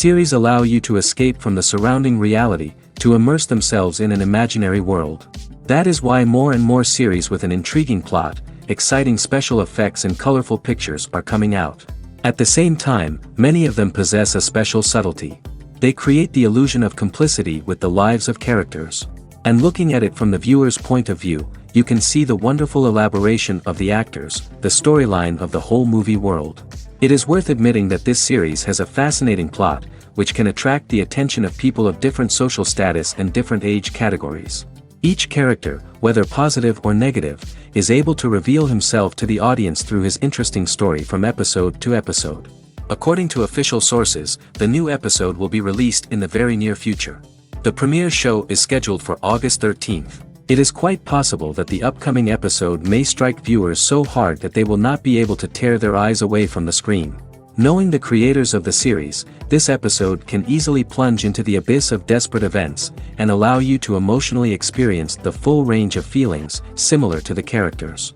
Series allow you to escape from the surrounding reality, to immerse themselves in an imaginary world. That is why more and more series with an intriguing plot, exciting special effects and colorful pictures are coming out. At the same time, many of them possess a special subtlety. They create the illusion of complicity with the lives of characters. And looking at it from the viewer's point of view, you can see the wonderful elaboration of the actors, the storyline of the whole movie world. It is worth admitting that this series has a fascinating plot, which can attract the attention of people of different social status and different age categories. Each character, whether positive or negative, is able to reveal himself to the audience through his interesting story from episode to episode. According to official sources, the new episode will be released in the very near future. The premiere show is scheduled for August 13th. It is quite possible that the upcoming episode may strike viewers so hard that they will not be able to tear their eyes away from the screen. Knowing the creators of the series, this episode can easily plunge into the abyss of desperate events, and allow you to emotionally experience the full range of feelings, similar to the characters.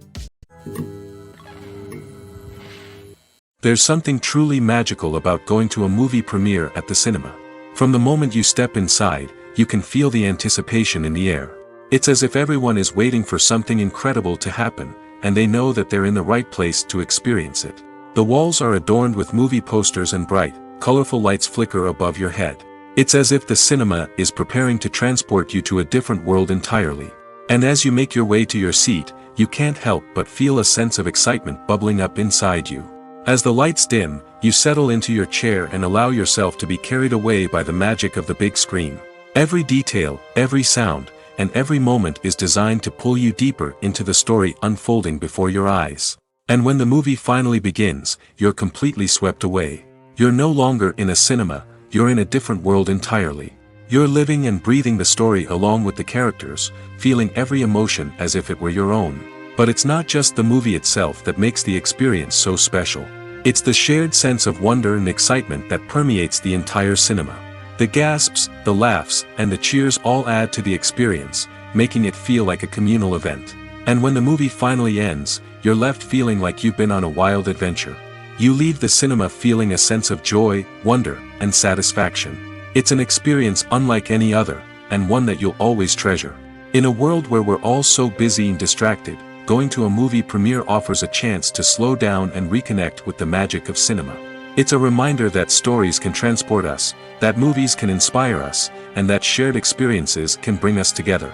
There's something truly magical about going to a movie premiere at the cinema. From the moment you step inside, you can feel the anticipation in the air. It's as if everyone is waiting for something incredible to happen, and they know that they're in the right place to experience it. The walls are adorned with movie posters and bright, colorful lights flicker above your head. It's as if the cinema is preparing to transport you to a different world entirely. And as you make your way to your seat, you can't help but feel a sense of excitement bubbling up inside you. As the lights dim, you settle into your chair and allow yourself to be carried away by the magic of the big screen. Every detail, every sound, and every moment is designed to pull you deeper into the story unfolding before your eyes. And when the movie finally begins, you're completely swept away. You're no longer in a cinema, you're in a different world entirely. You're living and breathing the story along with the characters, feeling every emotion as if it were your own. But it's not just the movie itself that makes the experience so special. It's the shared sense of wonder and excitement that permeates the entire cinema. The gasps, the laughs, and the cheers all add to the experience, making it feel like a communal event. And when the movie finally ends, you're left feeling like you've been on a wild adventure. You leave the cinema feeling a sense of joy, wonder, and satisfaction. It's an experience unlike any other, and one that you'll always treasure. In a world where we're all so busy and distracted, going to a movie premiere offers a chance to slow down and reconnect with the magic of cinema. It's a reminder that stories can transport us, that movies can inspire us, and that shared experiences can bring us together.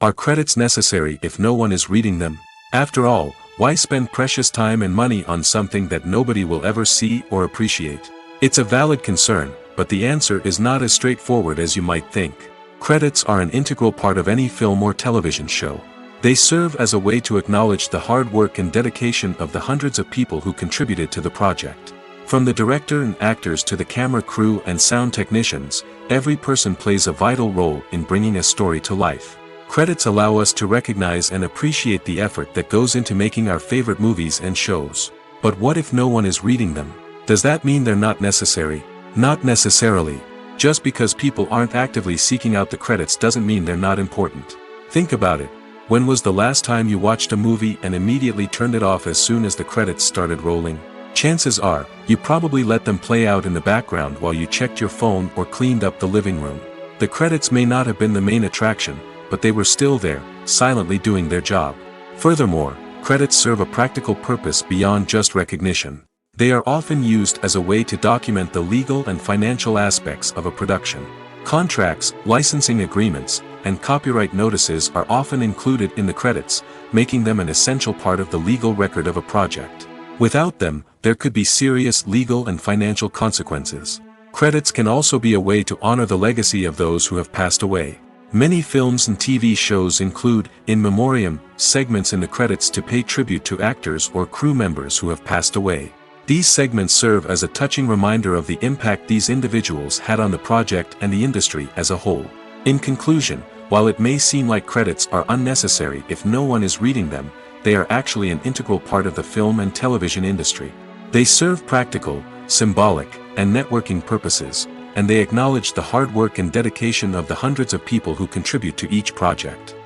Are credits necessary if no one is reading them? After all, why spend precious time and money on something that nobody will ever see or appreciate? It's a valid concern, but the answer is not as straightforward as you might think. Credits are an integral part of any film or television show. They serve as a way to acknowledge the hard work and dedication of the hundreds of people who contributed to the project. From the director and actors to the camera crew and sound technicians, every person plays a vital role in bringing a story to life. Credits allow us to recognize and appreciate the effort that goes into making our favorite movies and shows. But what if no one is reading them? Does that mean they're not necessary? Not necessarily. Just because people aren't actively seeking out the credits doesn't mean they're not important. Think about it. When was the last time you watched a movie and immediately turned it off as soon as the credits started rolling? Chances are, you probably let them play out in the background while you checked your phone or cleaned up the living room. The credits may not have been the main attraction, but they were still there, silently doing their job. Furthermore, credits serve a practical purpose beyond just recognition. They are often used as a way to document the legal and financial aspects of a production. Contracts, licensing agreements, and copyright notices are often included in the credits, making them an essential part of the legal record of a project. Without them, there could be serious legal and financial consequences. Credits can also be a way to honor the legacy of those who have passed away. Many films and TV shows include, in memoriam, segments in the credits to pay tribute to actors or crew members who have passed away. These segments serve as a touching reminder of the impact these individuals had on the project and the industry as a whole. In conclusion, while it may seem like credits are unnecessary if no one is reading them, they are actually an integral part of the film and television industry. They serve practical, symbolic, and networking purposes, and they acknowledge the hard work and dedication of the hundreds of people who contribute to each project.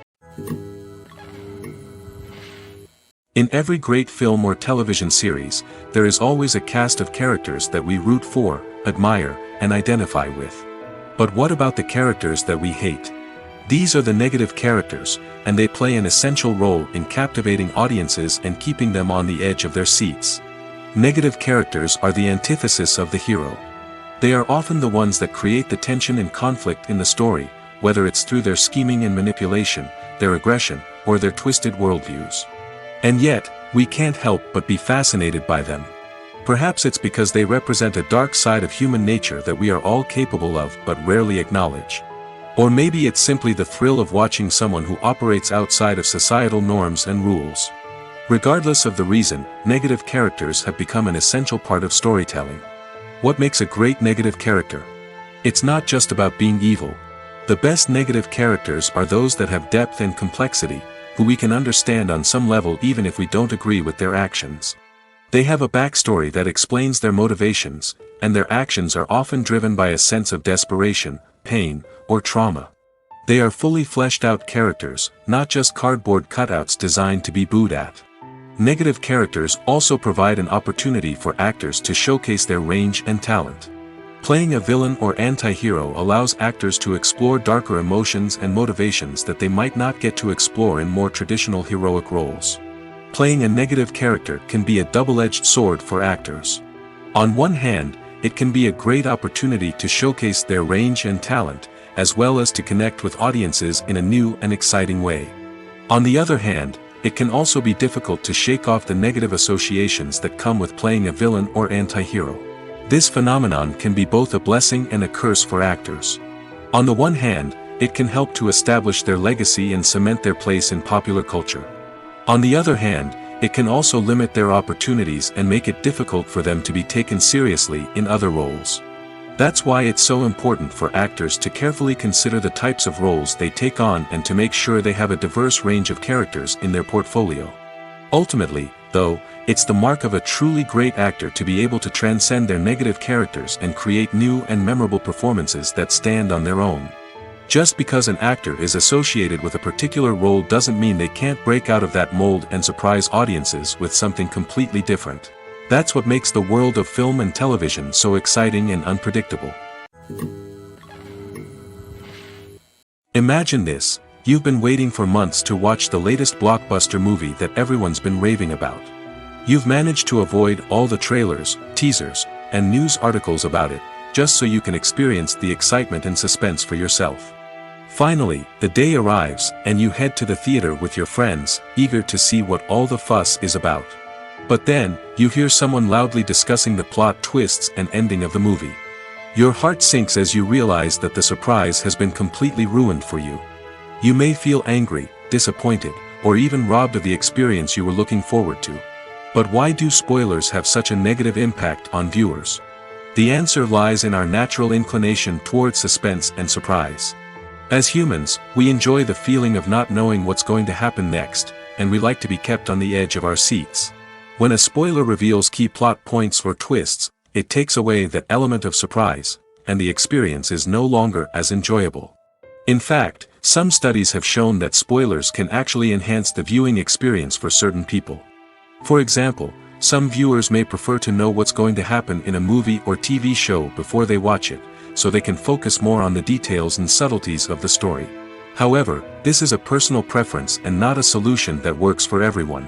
In every great film or television series, there is always a cast of characters that we root for, admire, and identify with. But what about the characters that we hate? These are the negative characters, and they play an essential role in captivating audiences and keeping them on the edge of their seats. Negative characters are the antithesis of the hero. They are often the ones that create the tension and conflict in the story, whether it's through their scheming and manipulation, their aggression, or their twisted worldviews. And yet, we can't help but be fascinated by them. Perhaps it's because they represent a dark side of human nature that we are all capable of but rarely acknowledge. Or maybe it's simply the thrill of watching someone who operates outside of societal norms and rules. Regardless of the reason, negative characters have become an essential part of storytelling. What makes a great negative character? It's not just about being evil. The best negative characters are those that have depth and complexity, who we can understand on some level even if we don't agree with their actions. They have a backstory that explains their motivations, and their actions are often driven by a sense of desperation, pain, or trauma. They are fully fleshed out characters, not just cardboard cutouts designed to be booed at. Negative characters also provide an opportunity for actors to showcase their range and talent. Playing a villain or anti-hero allows actors to explore darker emotions and motivations that they might not get to explore in more traditional heroic roles. Playing a negative character can be a double-edged sword for actors. On one hand, it can be a great opportunity to showcase their range and talent, as well as to connect with audiences in a new and exciting way. On the other hand, it can also be difficult to shake off the negative associations that come with playing a villain or anti-hero. This phenomenon can be both a blessing and a curse for actors. On the one hand, it can help to establish their legacy and cement their place in popular culture. On the other hand, it can also limit their opportunities and make it difficult for them to be taken seriously in other roles. That's why it's so important for actors to carefully consider the types of roles they take on and to make sure they have a diverse range of characters in their portfolio. Ultimately, though, it's the mark of a truly great actor to be able to transcend their negative characters and create new and memorable performances that stand on their own. Just because an actor is associated with a particular role doesn't mean they can't break out of that mold and surprise audiences with something completely different. That's what makes the world of film and television so exciting and unpredictable. Imagine this: you've been waiting for months to watch the latest blockbuster movie that everyone's been raving about. You've managed to avoid all the trailers, teasers, and news articles about it, just so you can experience the excitement and suspense for yourself. Finally, the day arrives, and you head to the theater with your friends, eager to see what all the fuss is about. But then, you hear someone loudly discussing the plot twists and ending of the movie. Your heart sinks as you realize that the surprise has been completely ruined for you. You may feel angry, disappointed, or even robbed of the experience you were looking forward to. But why do spoilers have such a negative impact on viewers? The answer lies in our natural inclination toward suspense and surprise. As humans, we enjoy the feeling of not knowing what's going to happen next, and we like to be kept on the edge of our seats. When a spoiler reveals key plot points or twists, it takes away that element of surprise, and the experience is no longer as enjoyable. In fact, some studies have shown that spoilers can actually enhance the viewing experience for certain people. For example, some viewers may prefer to know what's going to happen in a movie or TV show before they watch it, so they can focus more on the details and subtleties of the story. However, this is a personal preference and not a solution that works for everyone.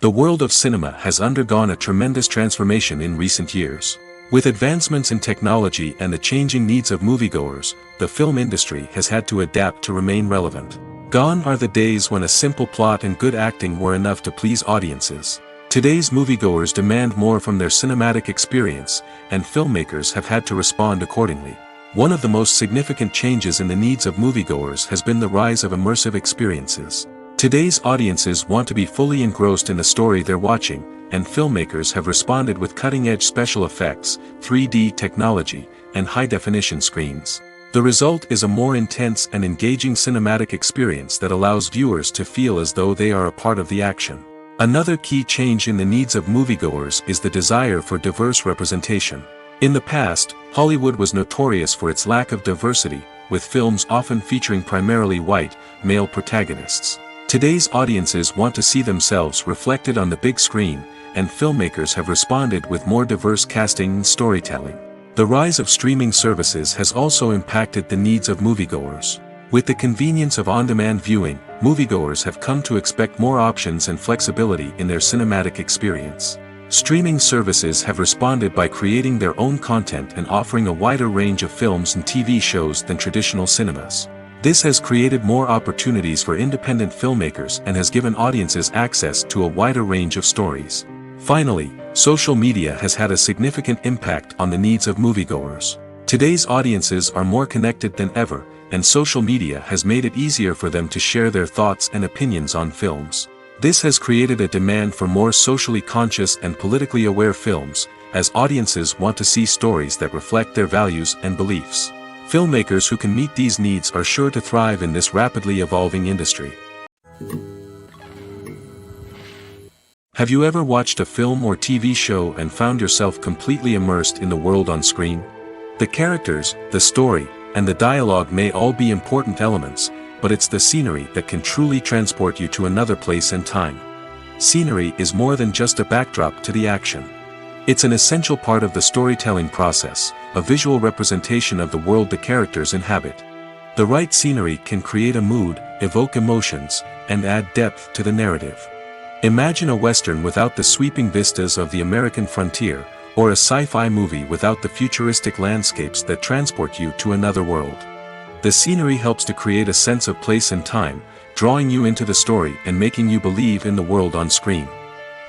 The world of cinema has undergone a tremendous transformation in recent years. With advancements in technology and the changing needs of moviegoers, the film industry has had to adapt to remain relevant. Gone are the days when a simple plot and good acting were enough to please audiences. Today's moviegoers demand more from their cinematic experience, and filmmakers have had to respond accordingly. One of the most significant changes in the needs of moviegoers has been the rise of immersive experiences. Today's audiences want to be fully engrossed in the story they're watching, and filmmakers have responded with cutting-edge special effects, 3D technology, and high-definition screens. The result is a more intense and engaging cinematic experience that allows viewers to feel as though they are a part of the action. Another key change in the needs of moviegoers is the desire for diverse representation. In the past, Hollywood was notorious for its lack of diversity, with films often featuring primarily white, male protagonists. Today's audiences want to see themselves reflected on the big screen, and filmmakers have responded with more diverse casting and storytelling. The rise of streaming services has also impacted the needs of moviegoers. With the convenience of on-demand viewing, moviegoers have come to expect more options and flexibility in their cinematic experience. Streaming services have responded by creating their own content and offering a wider range of films and TV shows than traditional cinemas. This has created more opportunities for independent filmmakers and has given audiences access to a wider range of stories. Finally, social media has had a significant impact on the needs of moviegoers. Today's audiences are more connected than ever, and social media has made it easier for them to share their thoughts and opinions on films. This has created a demand for more socially conscious and politically aware films, as audiences want to see stories that reflect their values and beliefs. Filmmakers who can meet these needs are sure to thrive in this rapidly evolving industry. Have you ever watched a film or TV show and found yourself completely immersed in the world on screen? The characters, the story, and the dialogue may all be important elements, but it's the scenery that can truly transport you to another place and time. Scenery is more than just a backdrop to the action. It's an essential part of the storytelling process, a visual representation of the world the characters inhabit. The right scenery can create a mood, evoke emotions, and add depth to the narrative. Imagine a Western without the sweeping vistas of the American frontier, or a sci-fi movie without the futuristic landscapes that transport you to another world. The scenery helps to create a sense of place and time, drawing you into the story and making you believe in the world on screen.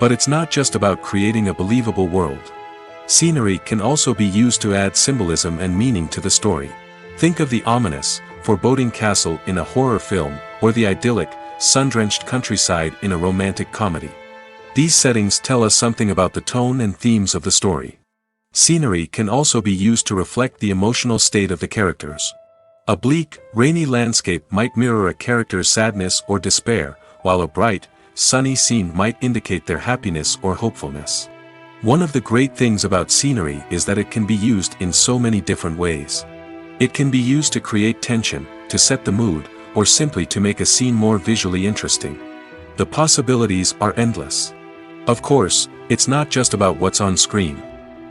But it's not just about creating a believable world. Scenery can also be used to add symbolism and meaning to the story. Think of the ominous, foreboding castle in a horror film, or the idyllic, sun-drenched countryside in a romantic comedy. These settings tell us something about the tone and themes of the story. Scenery can also be used to reflect the emotional state of the characters. A bleak, rainy landscape might mirror a character's sadness or despair, while a bright, sunny scene might indicate their happiness or hopefulness. One of the great things about scenery is that it can be used in so many different ways. It can be used to create tension, to set the mood, or simply to make a scene more visually interesting. The possibilities are endless. Of course, it's not just about what's on screen.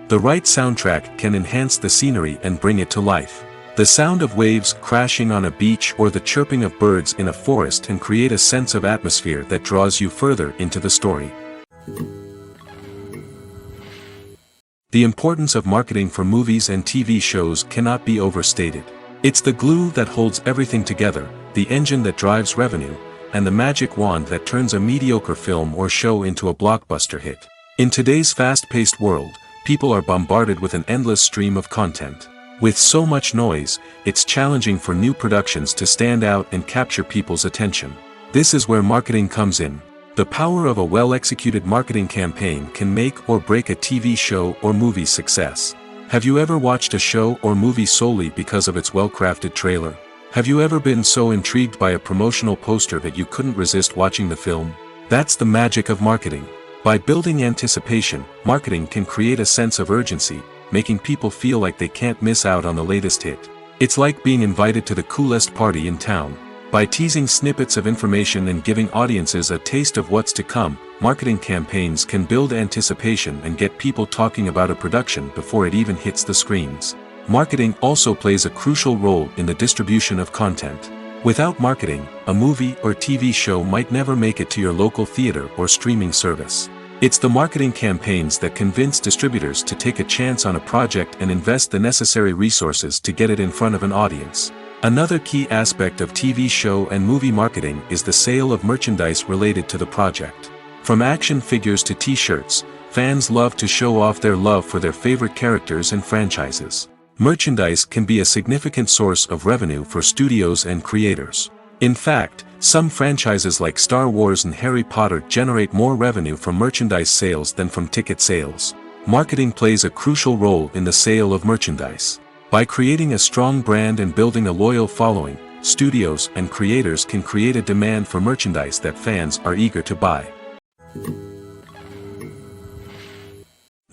The right soundtrack can enhance the scenery and bring it to life. The sound of waves crashing on a beach or the chirping of birds in a forest can create a sense of atmosphere that draws you further into the story. The importance of marketing for movies and TV shows cannot be overstated. It's the glue that holds everything together, the engine that drives revenue, and the magic wand that turns a mediocre film or show into a blockbuster hit. In today's fast-paced world, people are bombarded with an endless stream of content. With so much noise, it's challenging for new productions to stand out and capture people's attention. This is where marketing comes in. The power of a well-executed marketing campaign can make or break a TV show or movie's success. Have you ever watched a show or movie solely because of its well-crafted trailer? Have you ever been so intrigued by a promotional poster that you couldn't resist watching the film? That's the magic of marketing. By building anticipation, marketing can create a sense of urgency, making people feel like they can't miss out on the latest hit. It's like being invited to the coolest party in town. By teasing snippets of information and giving audiences a taste of what's to come, marketing campaigns can build anticipation and get people talking about a production before it even hits the screens. Marketing also plays a crucial role in the distribution of content. Without marketing, a movie or TV show might never make it to your local theater or streaming service. It's the marketing campaigns that convince distributors to take a chance on a project and invest the necessary resources to get it in front of an audience. Another key aspect of TV show and movie marketing is the sale of merchandise related to the project. From action figures to t-shirts, fans love to show off their love for their favorite characters and franchises. Merchandise can be a significant source of revenue for studios and creators. In fact, some franchises like Star Wars and Harry Potter generate more revenue from merchandise sales than from ticket sales. Marketing plays a crucial role in the sale of merchandise. By creating a strong brand and building a loyal following, studios and creators can create a demand for merchandise that fans are eager to buy.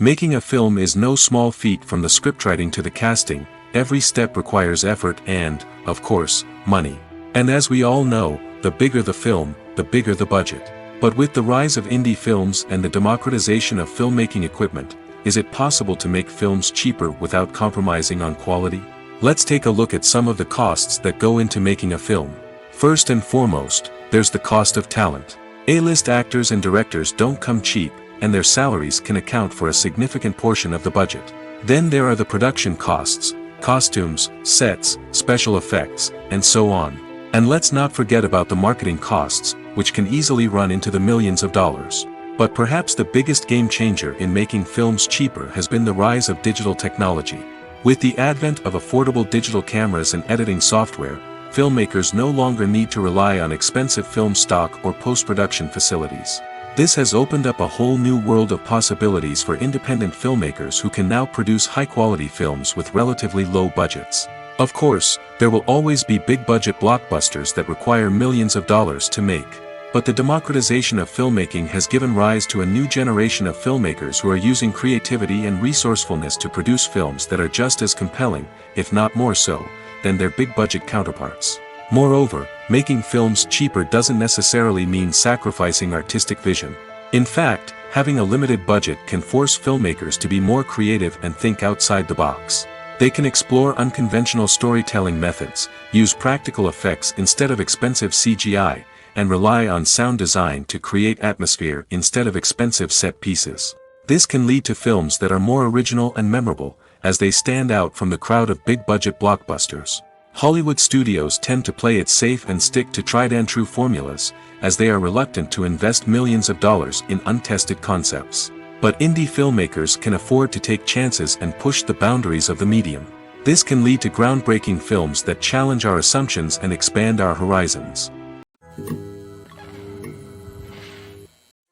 Making a film is no small feat. From the scriptwriting to the casting, every step requires effort and, of course, money. And as we all know, the bigger the film, the bigger the budget. But with the rise of indie films and the democratization of filmmaking equipment, is it possible to make films cheaper without compromising on quality? Let's take a look at some of the costs that go into making a film. First and foremost, there's the cost of talent. A-list actors and directors don't come cheap, and their salaries can account for a significant portion of the budget. Then there are the production costs, costumes, sets, special effects, and so on. And let's not forget about the marketing costs, which can easily run into the millions of dollars. But perhaps the biggest game changer in making films cheaper has been the rise of digital technology. With the advent of affordable digital cameras and editing software, filmmakers no longer need to rely on expensive film stock or post-production facilities. This has opened up a whole new world of possibilities for independent filmmakers who can now produce high-quality films with relatively low budgets. Of course, there will always be big-budget blockbusters that require millions of dollars to make. But the democratization of filmmaking has given rise to a new generation of filmmakers who are using creativity and resourcefulness to produce films that are just as compelling, if not more so, than their big-budget counterparts. Moreover, making films cheaper doesn't necessarily mean sacrificing artistic vision. In fact, having a limited budget can force filmmakers to be more creative and think outside the box. They can explore unconventional storytelling methods, use practical effects instead of expensive CGI, and rely on sound design to create atmosphere instead of expensive set pieces. This can lead to films that are more original and memorable, as they stand out from the crowd of big-budget blockbusters. Hollywood studios tend to play it safe and stick to tried-and-true formulas, as they are reluctant to invest millions of dollars in untested concepts. But indie filmmakers can afford to take chances and push the boundaries of the medium. This can lead to groundbreaking films that challenge our assumptions and expand our horizons.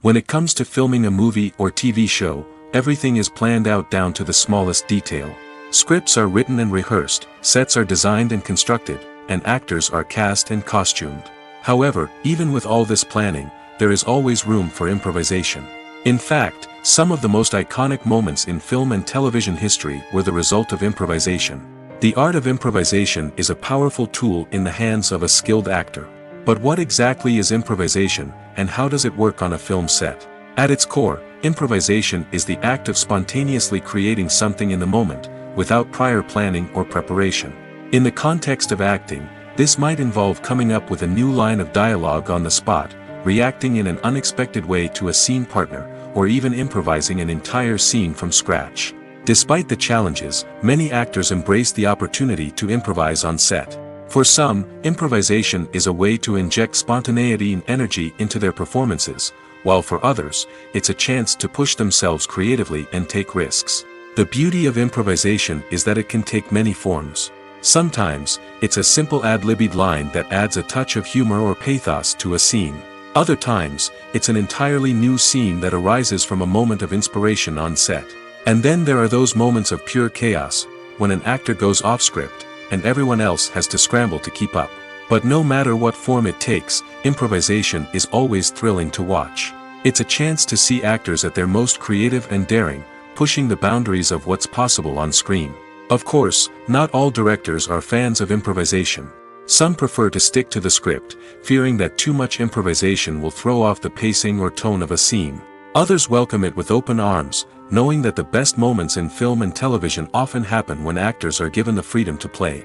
When it comes to filming a movie or TV show, everything is planned out down to the smallest detail. Scripts are written and rehearsed, sets are designed and constructed, and actors are cast and costumed. However, even with all this planning, there is always room for improvisation. In fact, some of the most iconic moments in film and television history were the result of improvisation. The art of improvisation is a powerful tool in the hands of a skilled actor. But what exactly is improvisation, and how does it work on a film set? At its core, improvisation is the act of spontaneously creating something in the moment, without prior planning or preparation. In the context of acting, this might involve coming up with a new line of dialogue on the spot, reacting in an unexpected way to a scene partner, or even improvising an entire scene from scratch. Despite the challenges, many actors embrace the opportunity to improvise on set. For some, improvisation is a way to inject spontaneity and energy into their performances, while for others, it's a chance to push themselves creatively and take risks. The beauty of improvisation is that it can take many forms. Sometimes, it's a simple ad-libbed line that adds a touch of humor or pathos to a scene. Other times, it's an entirely new scene that arises from a moment of inspiration on set. And then there are those moments of pure chaos, when an actor goes off script, and everyone else has to scramble to keep up. But no matter what form it takes, improvisation is always thrilling to watch. It's a chance to see actors at their most creative and daring, pushing the boundaries of what's possible on screen. Of course, not all directors are fans of improvisation. Some prefer to stick to the script, fearing that too much improvisation will throw off the pacing or tone of a scene. Others welcome it with open arms, knowing that the best moments in film and television often happen when actors are given the freedom to play.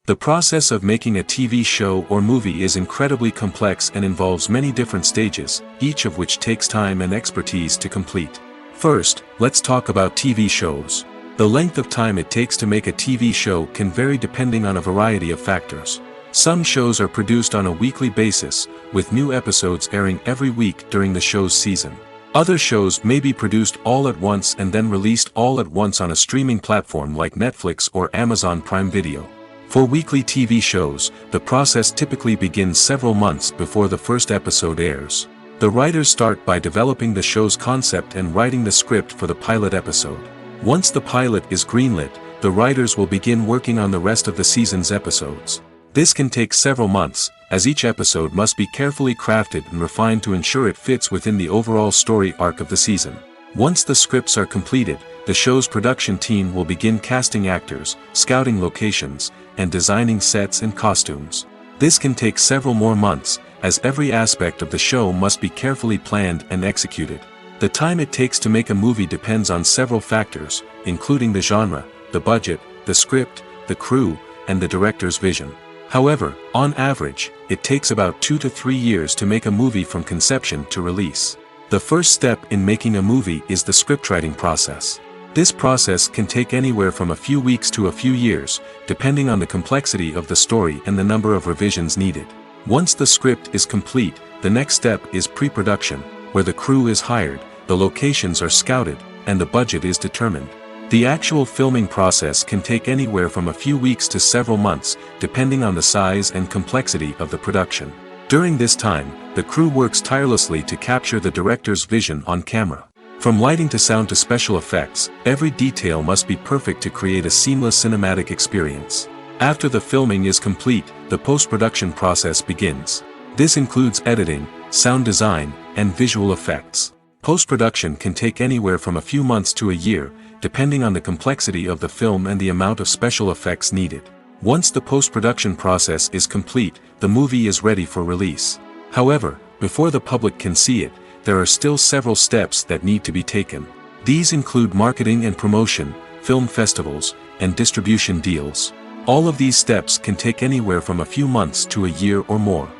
The process of making a TV show or movie is incredibly complex and involves many different stages, each of which takes time and expertise to complete. First, let's talk about TV shows. The length of time it takes to make a TV show can vary depending on a variety of factors. Some shows are produced on a weekly basis, with new episodes airing every week during the show's season. Other shows may be produced all at once and then released all at once on a streaming platform like Netflix or Amazon Prime Video. For weekly TV shows, the process typically begins several months before the first episode airs. The writers start by developing the show's concept and writing the script for the pilot episode. Once the pilot is greenlit, the writers will begin working on the rest of the season's episodes. This can take several months, as each episode must be carefully crafted and refined to ensure it fits within the overall story arc of the season. Once the scripts are completed, the show's production team will begin casting actors, scouting locations, and designing sets and costumes. This can take several more months, as every aspect of the show must be carefully planned and executed. The time it takes to make a movie depends on several factors, including the genre, the budget, the script, the crew, and the director's vision. However, on average, it takes about 2 to 3 years to make a movie from conception to release. The first step in making a movie is the scriptwriting process. This process can take anywhere from a few weeks to a few years, depending on the complexity of the story and the number of revisions needed. Once the script is complete, the next step is pre-production, where the crew is hired, the locations are scouted, and the budget is determined. The actual filming process can take anywhere from a few weeks to several months, depending on the size and complexity of the production. During this time, the crew works tirelessly to capture the director's vision on camera. From lighting to sound to special effects, every detail must be perfect to create a seamless cinematic experience. After the filming is complete, the post-production process begins. This includes editing, sound design, and visual effects. Post-production can take anywhere from a few months to a year, depending on the complexity of the film and the amount of special effects needed. Once the post-production process is complete, the movie is ready for release. However, before the public can see it, there are still several steps that need to be taken. These include marketing and promotion, film festivals, and distribution deals. All of these steps can take anywhere from a few months to a year or more.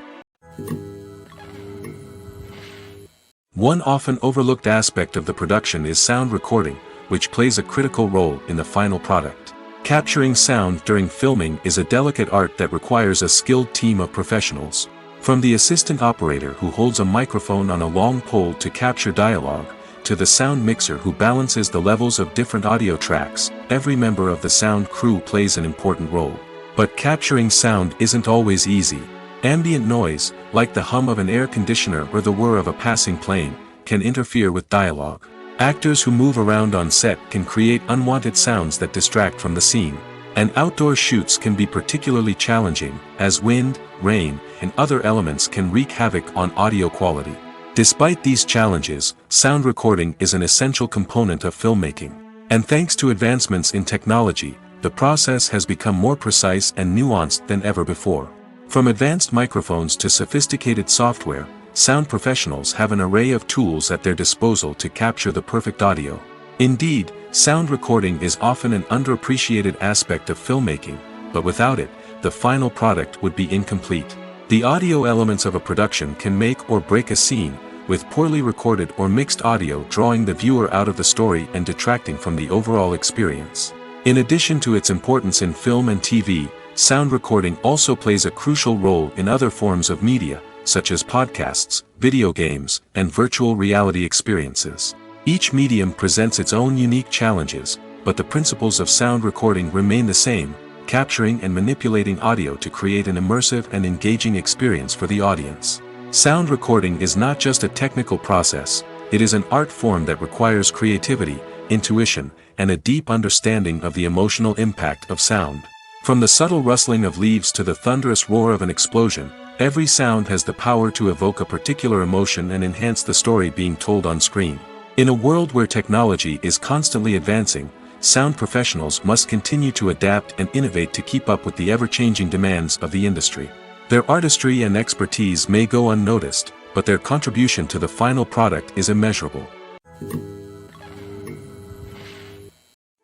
One often overlooked aspect of the production is sound recording, which plays a critical role in the final product. Capturing sound during filming is a delicate art that requires a skilled team of professionals. From the assistant operator who holds a microphone on a long pole to capture dialogue, to the sound mixer who balances the levels of different audio tracks, every member of the sound crew plays an important role. But capturing sound isn't always easy. Ambient noise, like the hum of an air conditioner or the whir of a passing plane, can interfere with dialogue. Actors who move around on set can create unwanted sounds that distract from the scene. And outdoor shoots can be particularly challenging, as wind, rain, and other elements can wreak havoc on audio quality. Despite these challenges, sound recording is an essential component of filmmaking. And thanks to advancements in technology, the process has become more precise and nuanced than ever before. From advanced microphones to sophisticated software, sound professionals have an array of tools at their disposal to capture the perfect audio. Indeed, sound recording is often an underappreciated aspect of filmmaking, but without it, the final product would be incomplete. The audio elements of a production can make or break a scene, with poorly recorded or mixed audio drawing the viewer out of the story and detracting from the overall experience. In addition to its importance in film and TV, sound recording also plays a crucial role in other forms of media, such as podcasts, video games, and virtual reality experiences. Each medium presents its own unique challenges, but the principles of sound recording remain the same, capturing and manipulating audio to create an immersive and engaging experience for the audience. Sound recording is not just a technical process, it is an art form that requires creativity, intuition, and a deep understanding of the emotional impact of sound. From the subtle rustling of leaves to the thunderous roar of an explosion, every sound has the power to evoke a particular emotion and enhance the story being told on screen. In a world where technology is constantly advancing, sound professionals must continue to adapt and innovate to keep up with the ever-changing demands of the industry. Their artistry and expertise may go unnoticed, but their contribution to the final product is immeasurable.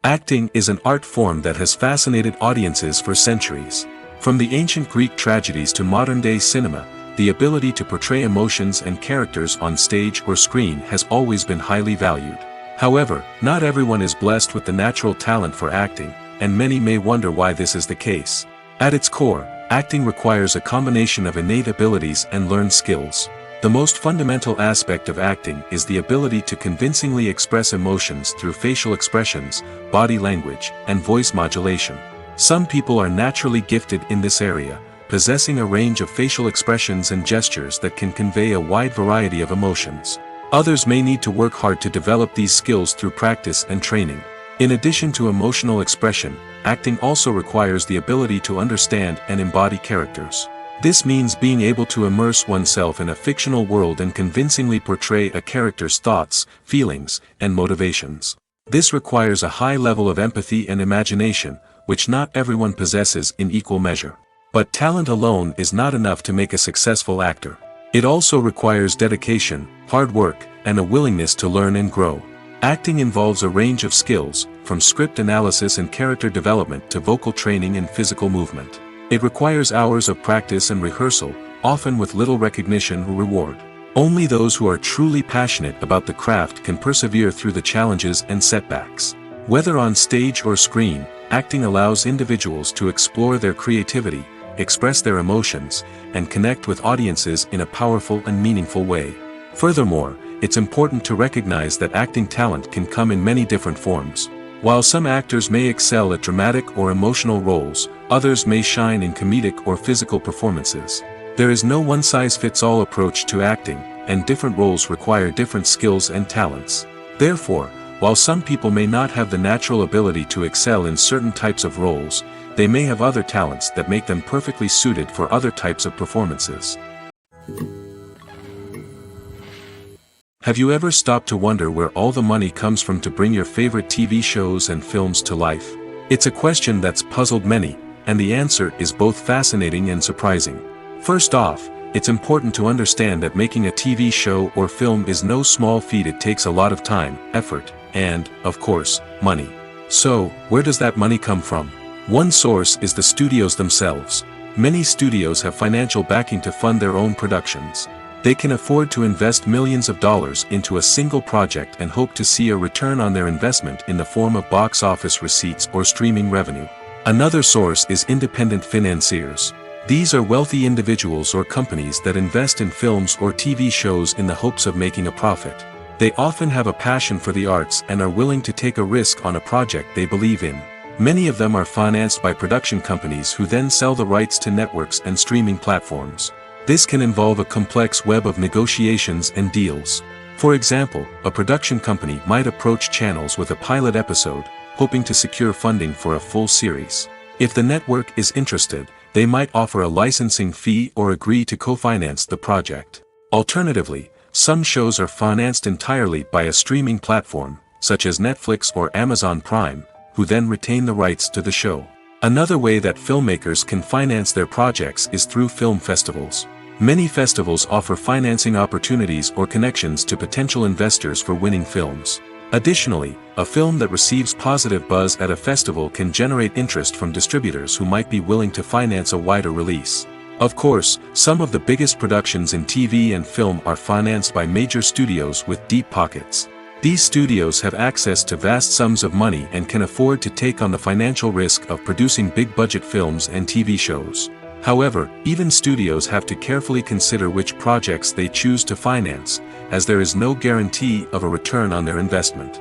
Acting is an art form that has fascinated audiences for centuries. From the ancient Greek tragedies to modern-day cinema, the ability to portray emotions and characters on stage or screen has always been highly valued. However, not everyone is blessed with the natural talent for acting, and many may wonder why this is the case. At its core, acting requires a combination of innate abilities and learned skills. The most fundamental aspect of acting is the ability to convincingly express emotions through facial expressions, body language, and voice modulation. Some people are naturally gifted in this area, possessing a range of facial expressions and gestures that can convey a wide variety of emotions. Others may need to work hard to develop these skills through practice and training. In addition to emotional expression, acting also requires the ability to understand and embody characters. This means being able to immerse oneself in a fictional world and convincingly portray a character's thoughts, feelings, and motivations. This requires a high level of empathy and imagination, which not everyone possesses in equal measure. But talent alone is not enough to make a successful actor. It also requires dedication, hard work, and a willingness to learn and grow. Acting involves a range of skills, from script analysis and character development to vocal training and physical movement. It requires hours of practice and rehearsal, often with little recognition or reward. Only those who are truly passionate about the craft can persevere through the challenges and setbacks. Whether on stage or screen, acting allows individuals to explore their creativity, express their emotions, and connect with audiences in a powerful and meaningful way. Furthermore, it's important to recognize that acting talent can come in many different forms. While some actors may excel at dramatic or emotional roles, others may shine in comedic or physical performances. There is no one-size-fits-all approach to acting, and different roles require different skills and talents. Therefore, while some people may not have the natural ability to excel in certain types of roles, they may have other talents that make them perfectly suited for other types of performances. Have you ever stopped to wonder where all the money comes from to bring your favorite TV shows and films to life? It's a question that's puzzled many, and the answer is both fascinating and surprising. First off, it's important to understand that making a TV show or film is no small feat. It takes a lot of time, effort, and, of course, money. So, where does that money come from? One source is the studios themselves. Many studios have financial backing to fund their own productions. They can afford to invest millions of dollars into a single project and hope to see a return on their investment in the form of box office receipts or streaming revenue. Another source is independent financiers. These are wealthy individuals or companies that invest in films or TV shows in the hopes of making a profit. They often have a passion for the arts and are willing to take a risk on a project they believe in. Many of them are financed by production companies who then sell the rights to networks and streaming platforms. This can involve a complex web of negotiations and deals. For example, a production company might approach channels with a pilot episode, hoping to secure funding for a full series. If the network is interested, they might offer a licensing fee or agree to co-finance the project. Alternatively, some shows are financed entirely by a streaming platform, such as Netflix or Amazon Prime, who then retain the rights to the show. Another way that filmmakers can finance their projects is through film festivals. Many festivals offer financing opportunities or connections to potential investors for winning films. Additionally, a film that receives positive buzz at a festival can generate interest from distributors who might be willing to finance a wider release. Of course, some of the biggest productions in TV and film are financed by major studios with deep pockets. These studios have access to vast sums of money and can afford to take on the financial risk of producing big-budget films and TV shows. However, even studios have to carefully consider which projects they choose to finance, as there is no guarantee of a return on their investment.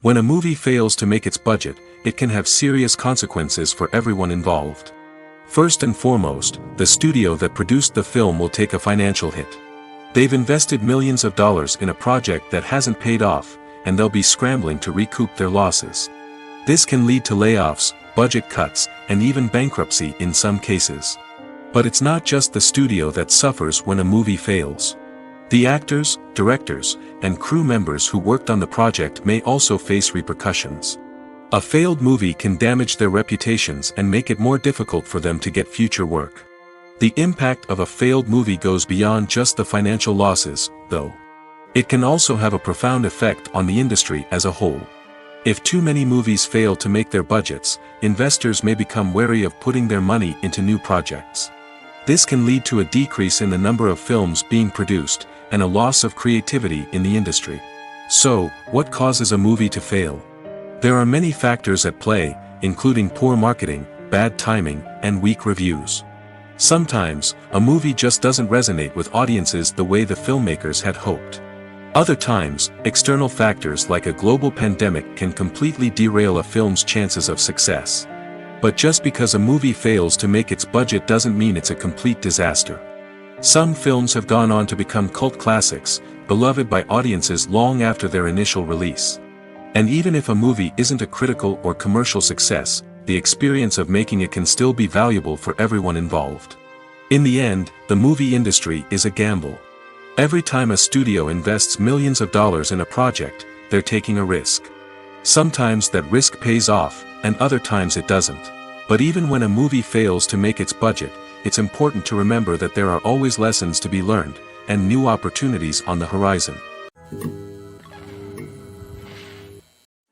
When a movie fails to make its budget, it can have serious consequences for everyone involved. First and foremost, the studio that produced the film will take a financial hit. They've invested millions of dollars in a project that hasn't paid off, and they'll be scrambling to recoup their losses. This can lead to layoffs, budget cuts, and even bankruptcy in some cases. But it's not just the studio that suffers when a movie fails. The actors, directors, and crew members who worked on the project may also face repercussions. A failed movie can damage their reputations and make it more difficult for them to get future work. The impact of a failed movie goes beyond just the financial losses, though. It can also have a profound effect on the industry as a whole. If too many movies fail to make their budgets, investors may become wary of putting their money into new projects. This can lead to a decrease in the number of films being produced, and a loss of creativity in the industry. So, what causes a movie to fail? There are many factors at play, including poor marketing, bad timing, and weak reviews. Sometimes, a movie just doesn't resonate with audiences the way the filmmakers had hoped. Other times, external factors like a global pandemic can completely derail a film's chances of success. But just because a movie fails to make its budget doesn't mean it's a complete disaster. Some films have gone on to become cult classics, beloved by audiences long after their initial release. And even if a movie isn't a critical or commercial success, the experience of making it can still be valuable for everyone involved. In the end, the movie industry is a gamble. Every time a studio invests millions of dollars in a project, they're taking a risk. Sometimes that risk pays off, and other times it doesn't. But even when a movie fails to make its budget, it's important to remember that there are always lessons to be learned, and new opportunities on the horizon.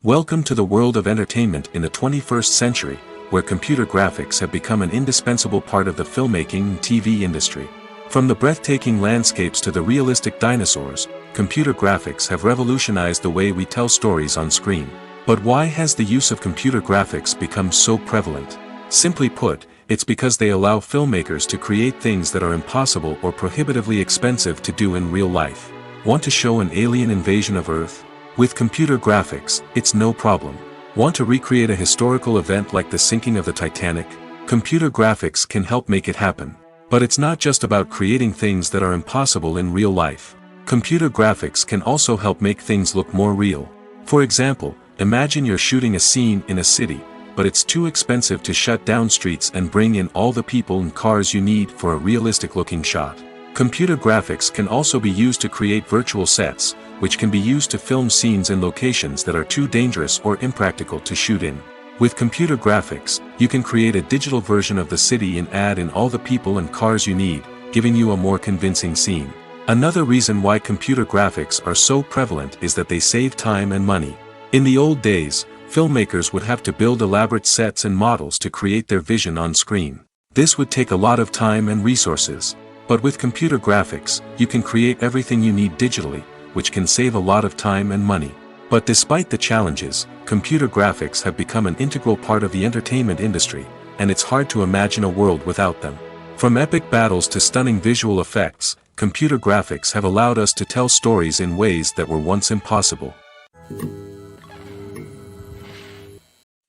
Welcome to the world of entertainment in the 21st century, where computer graphics have become an indispensable part of the filmmaking and TV industry. From the breathtaking landscapes to the realistic dinosaurs, computer graphics have revolutionized the way we tell stories on screen. But why has the use of computer graphics become so prevalent? Simply put, it's because they allow filmmakers to create things that are impossible or prohibitively expensive to do in real life. Want to show an alien invasion of Earth? With computer graphics, it's no problem. Want to recreate a historical event like the sinking of the Titanic? Computer graphics can help make it happen. But it's not just about creating things that are impossible in real life. Computer graphics can also help make things look more real. For example, imagine you're shooting a scene in a city, but it's too expensive to shut down streets and bring in all the people and cars you need for a realistic-looking shot. Computer graphics can also be used to create virtual sets, which can be used to film scenes in locations that are too dangerous or impractical to shoot in. With computer graphics, you can create a digital version of the city and add in all the people and cars you need, giving you a more convincing scene. Another reason why computer graphics are so prevalent is that they save time and money. In the old days, filmmakers would have to build elaborate sets and models to create their vision on screen. This would take a lot of time and resources. But with computer graphics, you can create everything you need digitally, which can save a lot of time and money. But despite the challenges, computer graphics have become an integral part of the entertainment industry, and it's hard to imagine a world without them. From epic battles to stunning visual effects, computer graphics have allowed us to tell stories in ways that were once impossible.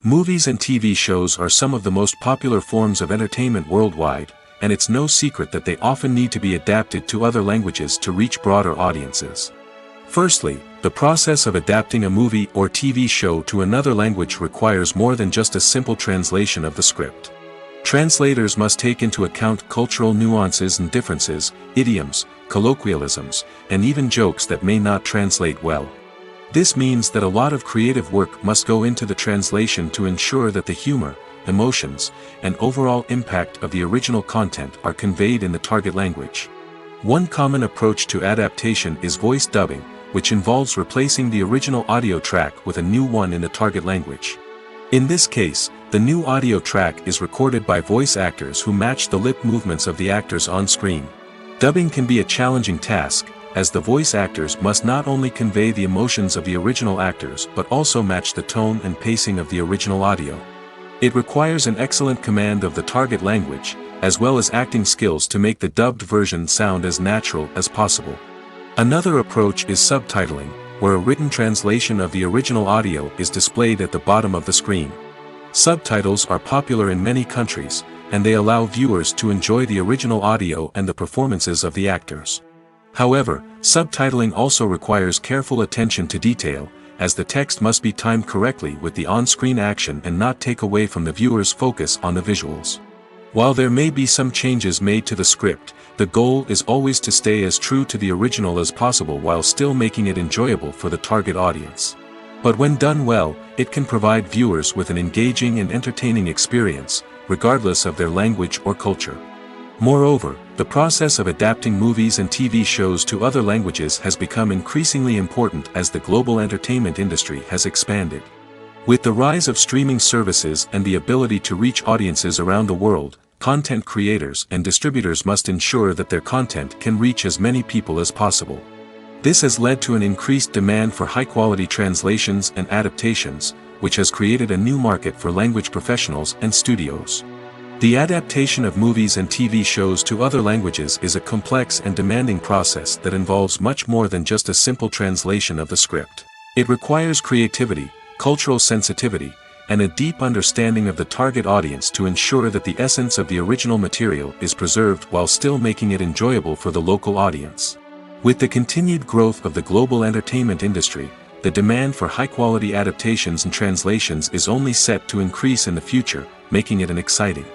Movies and TV shows are some of the most popular forms of entertainment worldwide, and it's no secret that they often need to be adapted to other languages to reach broader audiences. Firstly, the process of adapting a movie or TV show to another language requires more than just a simple translation of the script. Translators must take into account cultural nuances and differences, idioms, colloquialisms, and even jokes that may not translate well. This means that a lot of creative work must go into the translation to ensure that the humor, emotions, and overall impact of the original content are conveyed in the target language. One common approach to adaptation is voice dubbing, which involves replacing the original audio track with a new one in the target language. In this case, the new audio track is recorded by voice actors who match the lip movements of the actors on screen. Dubbing can be a challenging task, as the voice actors must not only convey the emotions of the original actors but also match the tone and pacing of the original audio. It requires an excellent command of the target language, as well as acting skills to make the dubbed version sound as natural as possible. Another approach is subtitling, where a written translation of the original audio is displayed at the bottom of the screen. Subtitles are popular in many countries, and they allow viewers to enjoy the original audio and the performances of the actors. However, subtitling also requires careful attention to detail, as the text must be timed correctly with the on-screen action and not take away from the viewer's focus on the visuals. While there may be some changes made to the script, the goal is always to stay as true to the original as possible while still making it enjoyable for the target audience. But when done well, it can provide viewers with an engaging and entertaining experience, regardless of their language or culture. Moreover, the process of adapting movies and TV shows to other languages has become increasingly important as the global entertainment industry has expanded. With the rise of streaming services and the ability to reach audiences around the world, content creators and distributors must ensure that their content can reach as many people as possible. This has led to an increased demand for high-quality translations and adaptations, which has created a new market for language professionals and studios. The adaptation of movies and TV shows to other languages is a complex and demanding process that involves much more than just a simple translation of the script. It requires creativity, cultural sensitivity, and a deep understanding of the target audience to ensure that the essence of the original material is preserved while still making it enjoyable for the local audience. With the continued growth of the global entertainment industry, the demand for high-quality adaptations and translations is only set to increase in the future, making it an exciting.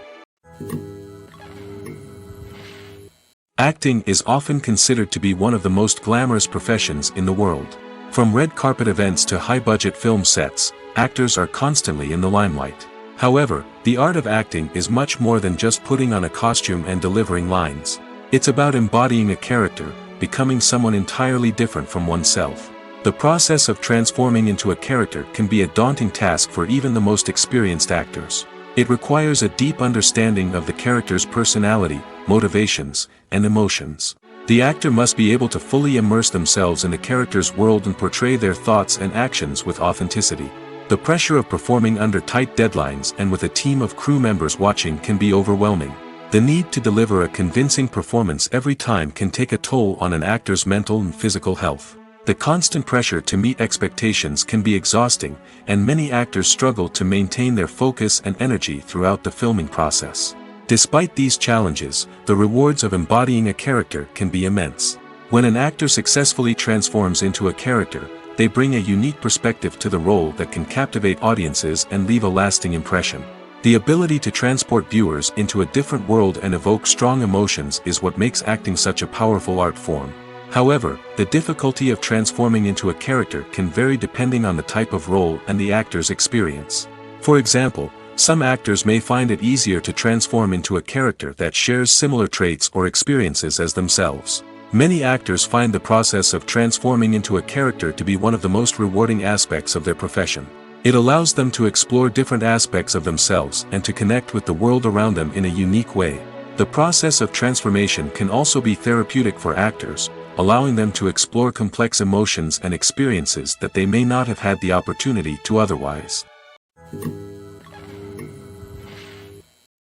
Acting is often considered to be one of the most glamorous professions in the world. From red carpet events to high-budget film sets, actors are constantly in the limelight. However, the art of acting is much more than just putting on a costume and delivering lines. It's about embodying a character, becoming someone entirely different from oneself. The process of transforming into a character can be a daunting task for even the most experienced actors. It requires a deep understanding of the character's personality, motivations, and emotions. The actor must be able to fully immerse themselves in the character's world and portray their thoughts and actions with authenticity. The pressure of performing under tight deadlines and with a team of crew members watching can be overwhelming. The need to deliver a convincing performance every time can take a toll on an actor's mental and physical health. The constant pressure to meet expectations can be exhausting, and many actors struggle to maintain their focus and energy throughout the filming process. Despite these challenges, the rewards of embodying a character can be immense. When an actor successfully transforms into a character, they bring a unique perspective to the role that can captivate audiences and leave a lasting impression. The ability to transport viewers into a different world and evoke strong emotions is what makes acting such a powerful art form. However, the difficulty of transforming into a character can vary depending on the type of role and the actor's experience. For example, some actors may find it easier to transform into a character that shares similar traits or experiences as themselves. Many actors find the process of transforming into a character to be one of the most rewarding aspects of their profession. It allows them to explore different aspects of themselves and to connect with the world around them in a unique way. The process of transformation can also be therapeutic for actors, allowing them to explore complex emotions and experiences that they may not have had the opportunity to otherwise.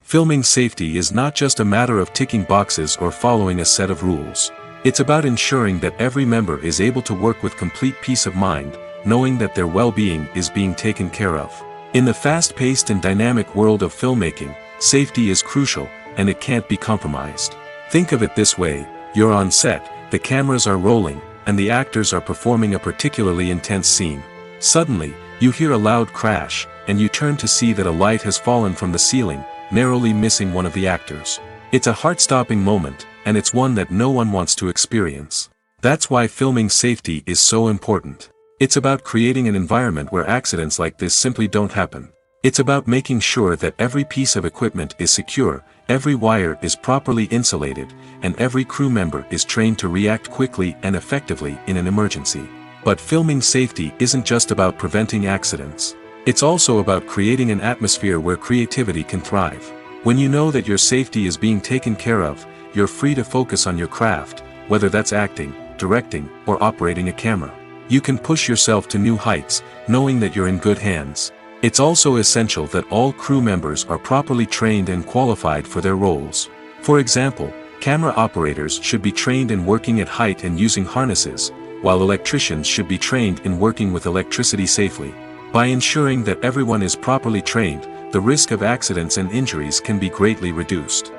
Filming safety is not just a matter of ticking boxes or following a set of rules. It's about ensuring that every member is able to work with complete peace of mind, knowing that their well-being is being taken care of. In the fast-paced and dynamic world of filmmaking, safety is crucial, and it can't be compromised. Think of it this way: you're on set, the cameras are rolling, and the actors are performing a particularly intense scene. Suddenly, you hear a loud crash, and you turn to see that a light has fallen from the ceiling, narrowly missing one of the actors. It's a heart-stopping moment, and it's one that no one wants to experience. That's why filming safety is so important. It's about creating an environment where accidents like this simply don't happen. It's about making sure that every piece of equipment is secure, every wire is properly insulated, and every crew member is trained to react quickly and effectively in an emergency. But filming safety isn't just about preventing accidents. It's also about creating an atmosphere where creativity can thrive. When you know that your safety is being taken care of, you're free to focus on your craft, whether that's acting, directing, or operating a camera. You can push yourself to new heights, knowing that you're in good hands. It's also essential that all crew members are properly trained and qualified for their roles. For example, camera operators should be trained in working at height and using harnesses, while electricians should be trained in working with electricity safely. By ensuring that everyone is properly trained, the risk of accidents and injuries can be greatly reduced.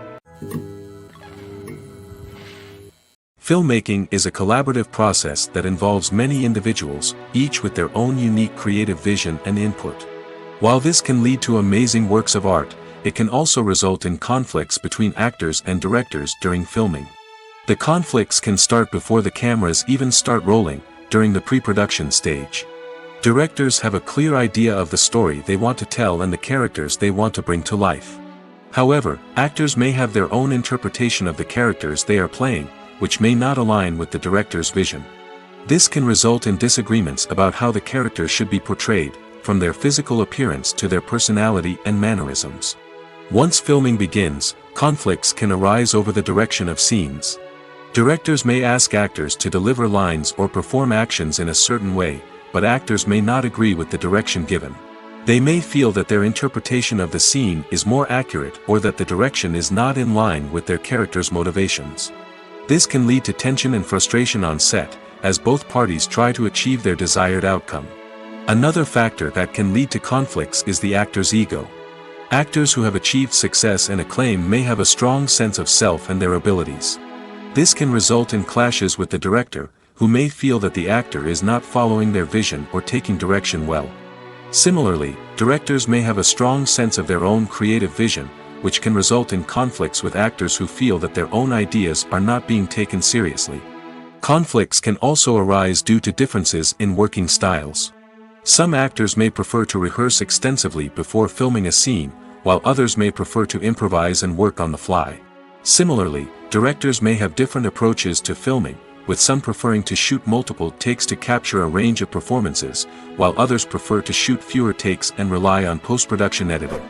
Filmmaking is a collaborative process that involves many individuals, each with their own unique creative vision and input. While this can lead to amazing works of art, it can also result in conflicts between actors and directors during filming. The conflicts can start before the cameras even start rolling, during the pre-production stage. Directors have a clear idea of the story they want to tell and the characters they want to bring to life. However, actors may have their own interpretation of the characters they are playing, which may not align with the director's vision. This can result in disagreements about how the characters should be portrayed, from their physical appearance to their personality and mannerisms. Once filming begins, conflicts can arise over the direction of scenes. Directors may ask actors to deliver lines or perform actions in a certain way, but actors may not agree with the direction given. They may feel that their interpretation of the scene is more accurate or that the direction is not in line with their character's motivations. This can lead to tension and frustration on set, as both parties try to achieve their desired outcome. Another factor that can lead to conflicts is the actor's ego. Actors who have achieved success and acclaim may have a strong sense of self and their abilities. This can result in clashes with the director, who may feel that the actor is not following their vision or taking direction well. Similarly, directors may have a strong sense of their own creative vision, which can result in conflicts with actors who feel that their own ideas are not being taken seriously. Conflicts can also arise due to differences in working styles. Some actors may prefer to rehearse extensively before filming a scene, while others may prefer to improvise and work on the fly. Similarly, directors may have different approaches to filming, with some preferring to shoot multiple takes to capture a range of performances, while others prefer to shoot fewer takes and rely on post-production editing.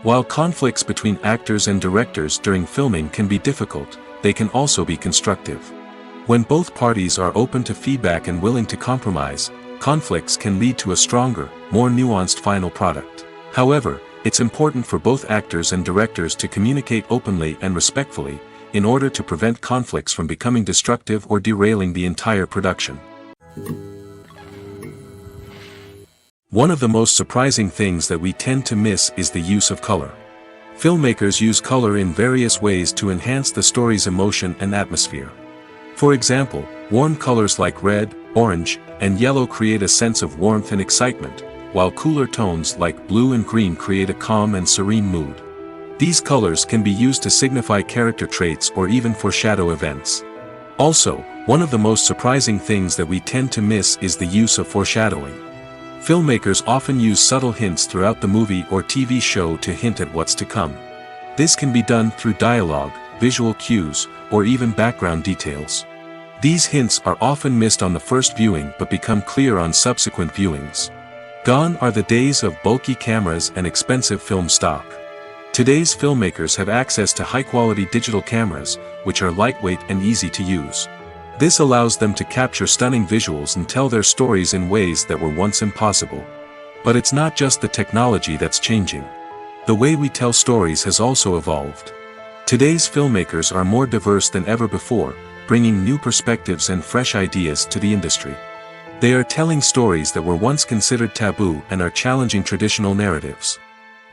While conflicts between actors and directors during filming can be difficult, they can also be constructive. When both parties are open to feedback and willing to compromise, conflicts can lead to a stronger, more nuanced final product. However, it's important for both actors and directors to communicate openly and respectfully, in order to prevent conflicts from becoming destructive or derailing the entire production. One of the most surprising things that we tend to miss is the use of color. Filmmakers use color in various ways to enhance the story's emotion and atmosphere. For example, warm colors like red, orange, and yellow create a sense of warmth and excitement, while cooler tones like blue and green create a calm and serene mood. These colors can be used to signify character traits or even foreshadow events. Also, one of the most surprising things that we tend to miss is the use of foreshadowing. Filmmakers often use subtle hints throughout the movie or TV show to hint at what's to come. This can be done through dialogue, visual cues, or even background details. These hints are often missed on the first viewing but become clear on subsequent viewings. Gone are the days of bulky cameras and expensive film stock. Today's filmmakers have access to high-quality digital cameras, which are lightweight and easy to use. This allows them to capture stunning visuals and tell their stories in ways that were once impossible. But it's not just the technology that's changing. The way we tell stories has also evolved. Today's filmmakers are more diverse than ever before, bringing new perspectives and fresh ideas to the industry. They are telling stories that were once considered taboo and are challenging traditional narratives.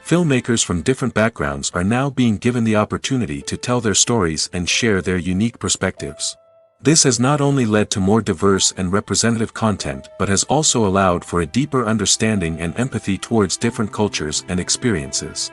Filmmakers from different backgrounds are now being given the opportunity to tell their stories and share their unique perspectives. This has not only led to more diverse and representative content but has also allowed for a deeper understanding and empathy towards different cultures and experiences.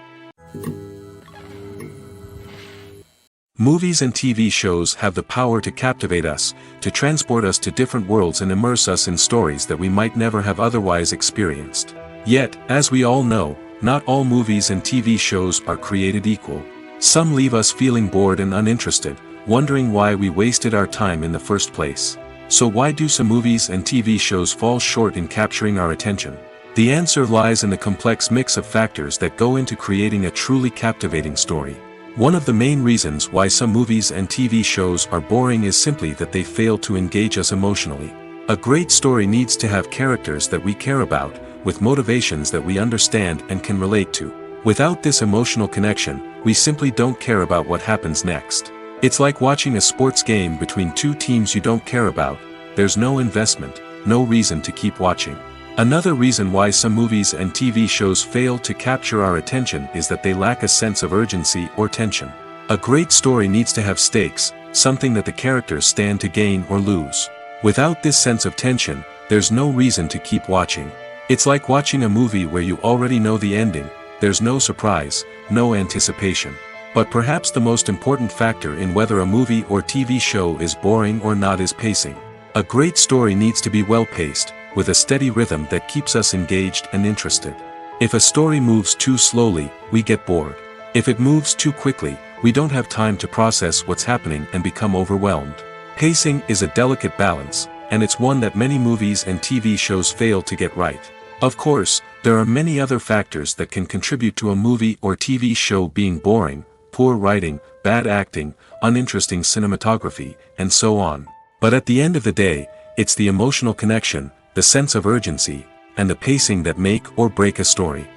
Movies and TV shows have the power to captivate us, to transport us to different worlds and immerse us in stories that we might never have otherwise experienced. Yet, as we all know, not all movies and TV shows are created equal. Some leave us feeling bored and uninterested, wondering why we wasted our time in the first place. So why do some movies and TV shows fall short in capturing our attention? The answer lies in the complex mix of factors that go into creating a truly captivating story. One of the main reasons why some movies and TV shows are boring is simply that they fail to engage us emotionally. A great story needs to have characters that we care about, with motivations that we understand and can relate to. Without this emotional connection, we simply don't care about what happens next. It's like watching a sports game between two teams you don't care about. There's no investment, no reason to keep watching. Another reason why some movies and TV shows fail to capture our attention is that they lack a sense of urgency or tension. A great story needs to have stakes, something that the characters stand to gain or lose. Without this sense of tension, there's no reason to keep watching. It's like watching a movie where you already know the ending. There's no surprise, no anticipation. But perhaps the most important factor in whether a movie or TV show is boring or not is pacing. A great story needs to be well-paced, with a steady rhythm that keeps us engaged and interested. If a story moves too slowly, we get bored. If it moves too quickly, we don't have time to process what's happening and become overwhelmed. Pacing is a delicate balance, and it's one that many movies and TV shows fail to get right. Of course, there are many other factors that can contribute to a movie or TV show being boring: poor writing, bad acting, uninteresting cinematography, and so on. But at the end of the day, it's the emotional connection, the sense of urgency, and the pacing that make or break a story.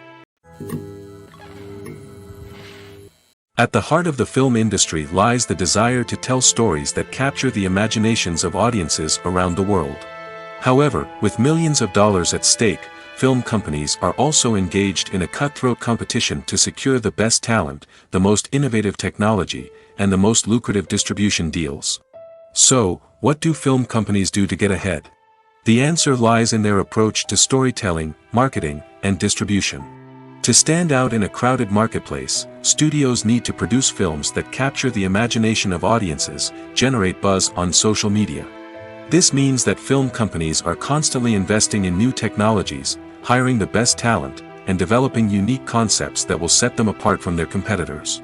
At the heart of the film industry lies the desire to tell stories that capture the imaginations of audiences around the world. However, with millions of dollars at stake, film companies are also engaged in a cutthroat competition to secure the best talent, the most innovative technology, and the most lucrative distribution deals. So, what do film companies do to get ahead? The answer lies in their approach to storytelling, marketing, and distribution. To stand out in a crowded marketplace, studios need to produce films that capture the imagination of audiences, generate buzz on social media. This means that film companies are constantly investing in new technologies, hiring the best talent, and developing unique concepts that will set them apart from their competitors.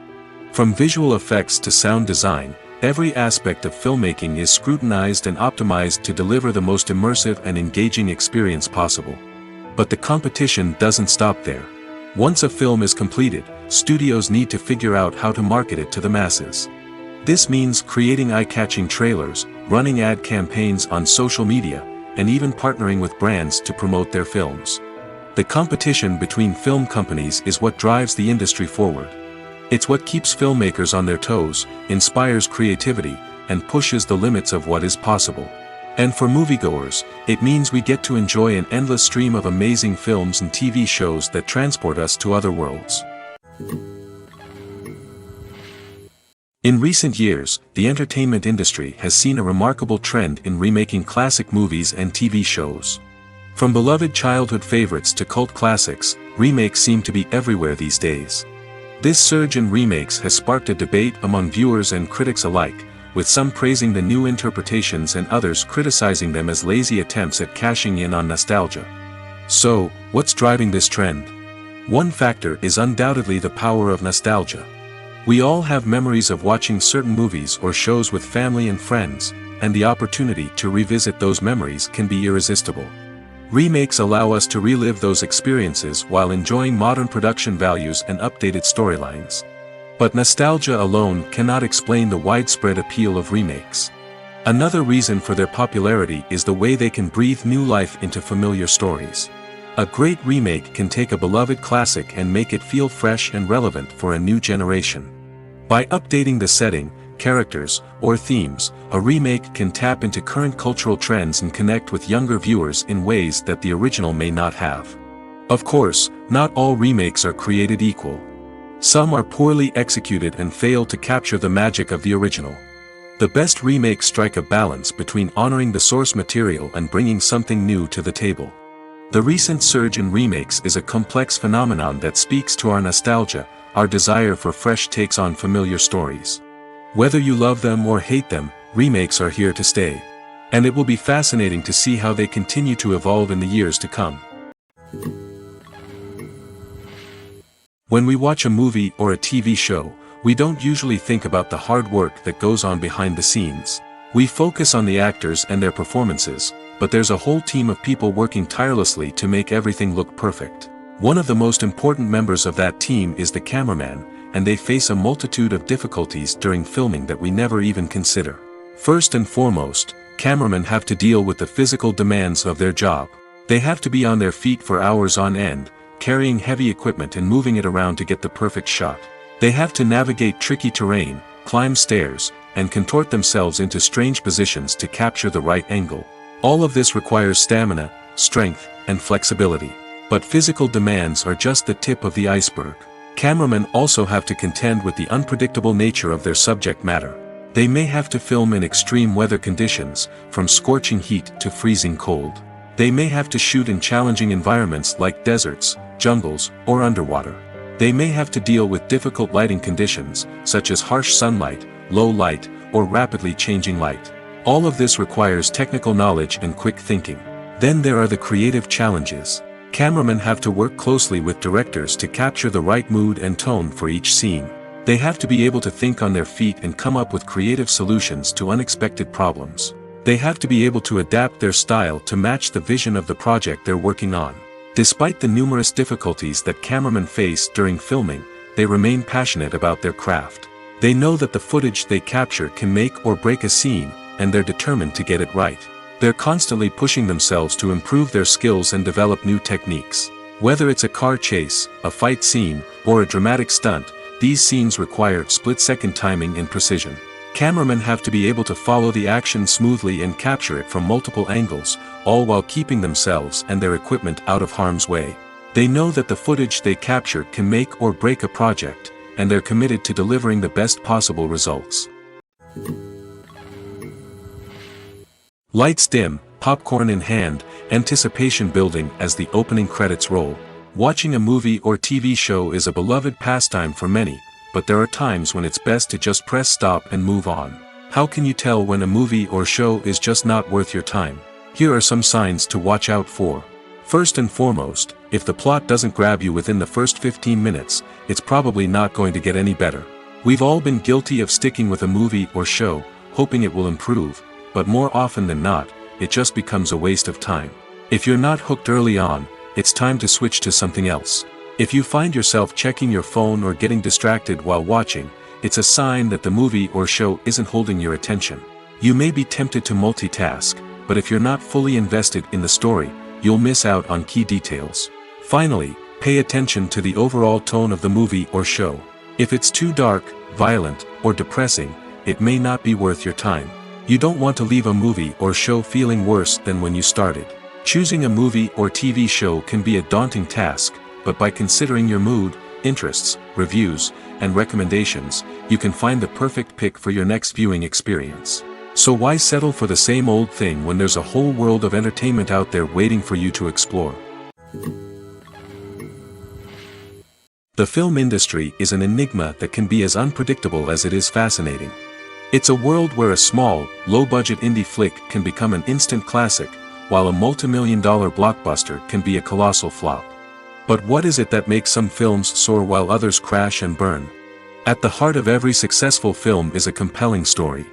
From visual effects to sound design, every aspect of filmmaking is scrutinized and optimized to deliver the most immersive and engaging experience possible. But the competition doesn't stop there. Once a film is completed, studios need to figure out how to market it to the masses. This means creating eye-catching trailers, running ad campaigns on social media, and even partnering with brands to promote their films. The competition between film companies is what drives the industry forward. It's what keeps filmmakers on their toes, inspires creativity, and pushes the limits of what is possible. And for moviegoers, it means we get to enjoy an endless stream of amazing films and TV shows that transport us to other worlds. In recent years, the entertainment industry has seen a remarkable trend in remaking classic movies and TV shows. From beloved childhood favorites to cult classics, remakes seem to be everywhere these days. This surge in remakes has sparked a debate among viewers and critics alike, with some praising the new interpretations and others criticizing them as lazy attempts at cashing in on nostalgia. So, what's driving this trend? One factor is undoubtedly the power of nostalgia. We all have memories of watching certain movies or shows with family and friends, and the opportunity to revisit those memories can be irresistible. Remakes allow us to relive those experiences while enjoying modern production values and updated storylines. But nostalgia alone cannot explain the widespread appeal of remakes. Another reason for their popularity is the way they can breathe new life into familiar stories. A great remake can take a beloved classic and make it feel fresh and relevant for a new generation. By updating the setting, characters, or themes, a remake can tap into current cultural trends and connect with younger viewers in ways that the original may not have. Of course, not all remakes are created equal. Some are poorly executed and fail to capture the magic of the original. The best remakes strike a balance between honoring the source material and bringing something new to the table. The recent surge in remakes is a complex phenomenon that speaks to our nostalgia, our desire for fresh takes on familiar stories. Whether you love them or hate them, remakes are here to stay. And it will be fascinating to see how they continue to evolve in the years to come. When we watch a movie or a TV show, we don't usually think about the hard work that goes on behind the scenes. We focus on the actors and their performances, but there's a whole team of people working tirelessly to make everything look perfect. One of the most important members of that team is the cameraman, and they face a multitude of difficulties during filming that we never even consider. First and foremost, cameramen have to deal with the physical demands of their job. They have to be on their feet for hours on end, carrying heavy equipment and moving it around to get the perfect shot. They have to navigate tricky terrain, climb stairs, and contort themselves into strange positions to capture the right angle. All of this requires stamina, strength, and flexibility. But physical demands are just the tip of the iceberg. Cameramen also have to contend with the unpredictable nature of their subject matter. They may have to film in extreme weather conditions, from scorching heat to freezing cold. They may have to shoot in challenging environments like deserts, jungles, or underwater. They may have to deal with difficult lighting conditions, such as harsh sunlight, low light, or rapidly changing light. All of this requires technical knowledge and quick thinking. Then there are the creative challenges. Cameramen have to work closely with directors to capture the right mood and tone for each scene. They have to be able to think on their feet and come up with creative solutions to unexpected problems. They have to be able to adapt their style to match the vision of the project they're working on. Despite the numerous difficulties that cameramen face during filming, they remain passionate about their craft. They know that the footage they capture can make or break a scene, and they're determined to get it right. They're constantly pushing themselves to improve their skills and develop new techniques. Whether it's a car chase, a fight scene, or a dramatic stunt, these scenes require split-second timing and precision. Cameramen have to be able to follow the action smoothly and capture it from multiple angles, all while keeping themselves and their equipment out of harm's way. They know that the footage they capture can make or break a project, and they're committed to delivering the best possible results. Lights dim, popcorn in hand, anticipation building as the opening credits roll. Watching a movie or TV show is a beloved pastime for many, but there are times when it's best to just press stop and move on. How can you tell when a movie or show is just not worth your time? Here are some signs to watch out for. First and foremost, if the plot doesn't grab you within the first 15 minutes, it's probably not going to get any better. We've all been guilty of sticking with a movie or show, hoping it will improve, but more often than not, it just becomes a waste of time. If you're not hooked early on, it's time to switch to something else. If you find yourself checking your phone or getting distracted while watching, it's a sign that the movie or show isn't holding your attention. You may be tempted to multitask, but if you're not fully invested in the story, you'll miss out on key details. Finally, pay attention to the overall tone of the movie or show. If it's too dark, violent, or depressing, it may not be worth your time. You don't want to leave a movie or show feeling worse than when you started. Choosing a movie or TV show can be a daunting task, but by considering your mood, interests, reviews, and recommendations, you can find the perfect pick for your next viewing experience. So why settle for the same old thing when there's a whole world of entertainment out there waiting for you to explore? The film industry is an enigma that can be as unpredictable as it is fascinating. It's a world where a small, low-budget indie flick can become an instant classic, while a multi-million-dollar blockbuster can be a colossal flop. But what is it that makes some films soar while others crash and burn? At the heart of every successful film is a compelling story.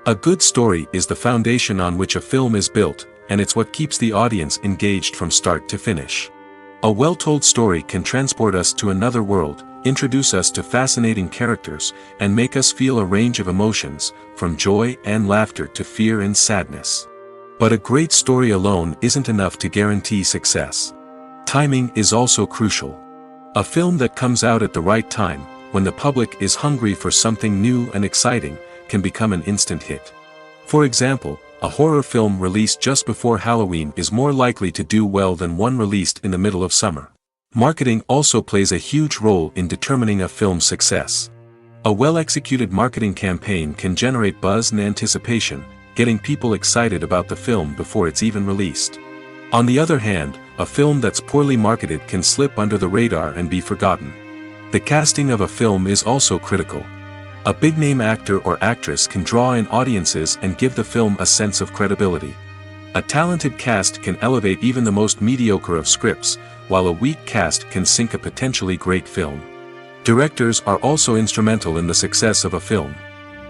A good story is the foundation on which a film is built, and it's what keeps the audience engaged from start to finish. A well-told story can transport us to another world, introduce us to fascinating characters, and make us feel a range of emotions, from joy and laughter to fear and sadness. But a great story alone isn't enough to guarantee success. Timing is also crucial. A film that comes out at the right time, when the public is hungry for something new and exciting, can become an instant hit. For example, a horror film released just before Halloween is more likely to do well than one released in the middle of summer. Marketing also plays a huge role in determining a film's success. A well-executed marketing campaign can generate buzz and anticipation, getting people excited about the film before it's even released. On the other hand, a film that's poorly marketed can slip under the radar and be forgotten. The casting of a film is also critical. A big-name actor or actress can draw in audiences and give the film a sense of credibility. A talented cast can elevate even the most mediocre of scripts, while a weak cast can sink a potentially great film. Directors are also instrumental in the success of a film.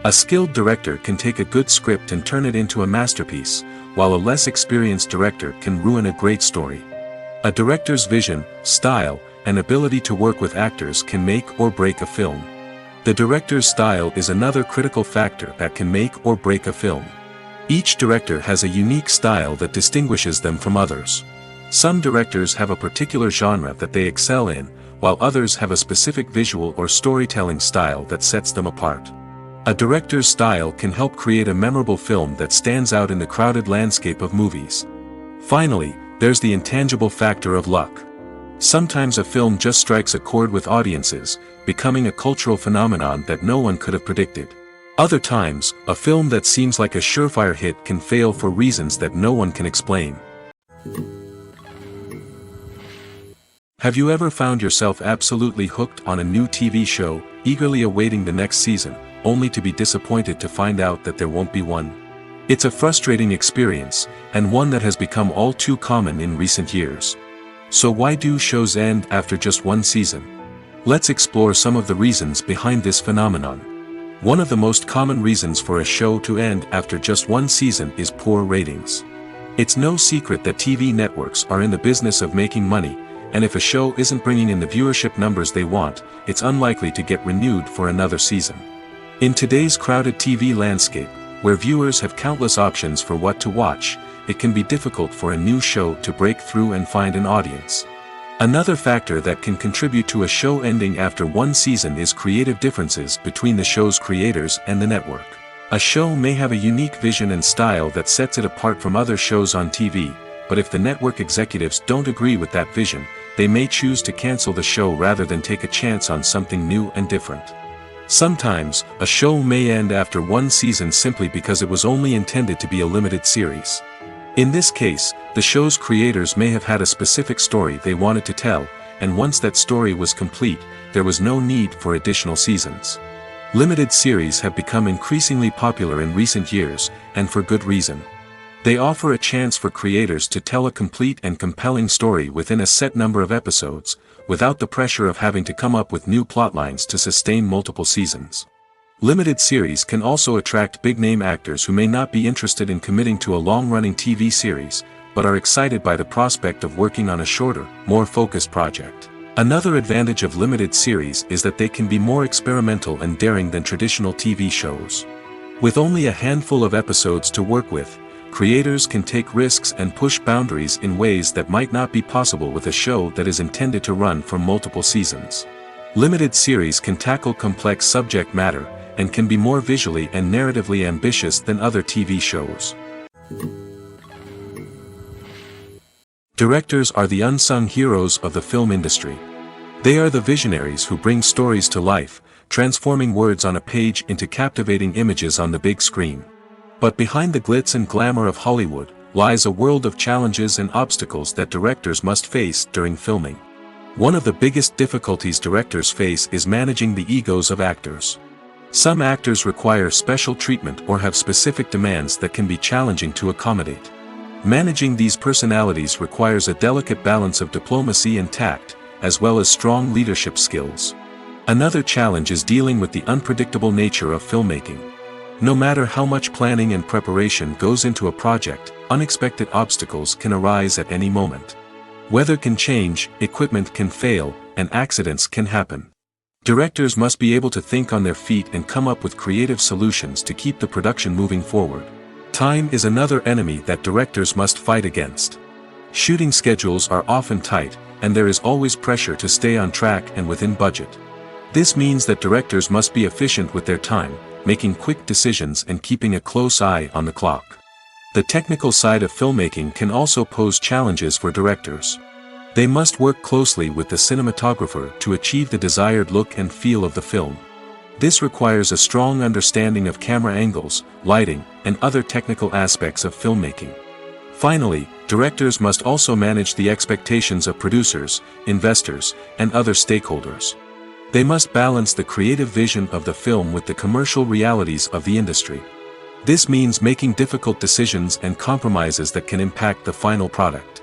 A skilled director can take a good script and turn it into a masterpiece, while a less experienced director can ruin a great story. A director's vision, style, and ability to work with actors can make or break a film. The director's style is another critical factor that can make or break a film. Each director has a unique style that distinguishes them from others. Some directors have a particular genre that they excel in, while others have a specific visual or storytelling style that sets them apart. A director's style can help create a memorable film that stands out in the crowded landscape of movies. Finally, there's the intangible factor of luck. Sometimes a film just strikes a chord with audiences, becoming a cultural phenomenon that no one could have predicted. Other times, a film that seems like a surefire hit can fail for reasons that no one can explain. Have you ever found yourself absolutely hooked on a new TV show, eagerly awaiting the next season, only to be disappointed to find out that there won't be one? It's a frustrating experience, and one that has become all too common in recent years. So why do shows end after just one season? Let's explore some of the reasons behind this phenomenon. One of the most common reasons for a show to end after just one season is poor ratings. It's no secret that TV networks are in the business of making money, and if a show isn't bringing in the viewership numbers they want, it's unlikely to get renewed for another season. In today's crowded TV landscape, where viewers have countless options for what to watch, it can be difficult for a new show to break through and find an audience. Another factor that can contribute to a show ending after one season is creative differences between the show's creators and the network. A show may have a unique vision and style that sets it apart from other shows on TV, but if the network executives don't agree with that vision, they may choose to cancel the show rather than take a chance on something new and different. Sometimes, a show may end after one season simply because it was only intended to be a limited series. In this case, the show's creators may have had a specific story they wanted to tell, and once that story was complete, there was no need for additional seasons. Limited series have become increasingly popular in recent years, and for good reason. They offer a chance for creators to tell a complete and compelling story within a set number of episodes, without the pressure of having to come up with new plotlines to sustain multiple seasons. Limited series can also attract big-name actors who may not be interested in committing to a long-running TV series, but are excited by the prospect of working on a shorter, more focused project. Another advantage of limited series is that they can be more experimental and daring than traditional TV shows. With only a handful of episodes to work with, creators can take risks and push boundaries in ways that might not be possible with a show that is intended to run for multiple seasons. Limited series can tackle complex subject matter, and can be more visually and narratively ambitious than other TV shows. Directors are the unsung heroes of the film industry. They are the visionaries who bring stories to life, transforming words on a page into captivating images on the big screen. But behind the glitz and glamour of Hollywood, lies a world of challenges and obstacles that directors must face during filming. One of the biggest difficulties directors face is managing the egos of actors. Some actors require special treatment or have specific demands that can be challenging to accommodate. Managing these personalities requires a delicate balance of diplomacy and tact, as well as strong leadership skills. Another challenge is dealing with the unpredictable nature of filmmaking. No matter how much planning and preparation goes into a project, unexpected obstacles can arise at any moment. Weather can change, equipment can fail, and accidents can happen. Directors must be able to think on their feet and come up with creative solutions to keep the production moving forward. Time is another enemy that directors must fight against. Shooting schedules are often tight, and there is always pressure to stay on track and within budget. This means that directors must be efficient with their time, making quick decisions and keeping a close eye on the clock. The technical side of filmmaking can also pose challenges for directors. They must work closely with the cinematographer to achieve the desired look and feel of the film. This requires a strong understanding of camera angles, lighting, and other technical aspects of filmmaking. Finally, directors must also manage the expectations of producers, investors, and other stakeholders. They must balance the creative vision of the film with the commercial realities of the industry. This means making difficult decisions and compromises that can impact the final product.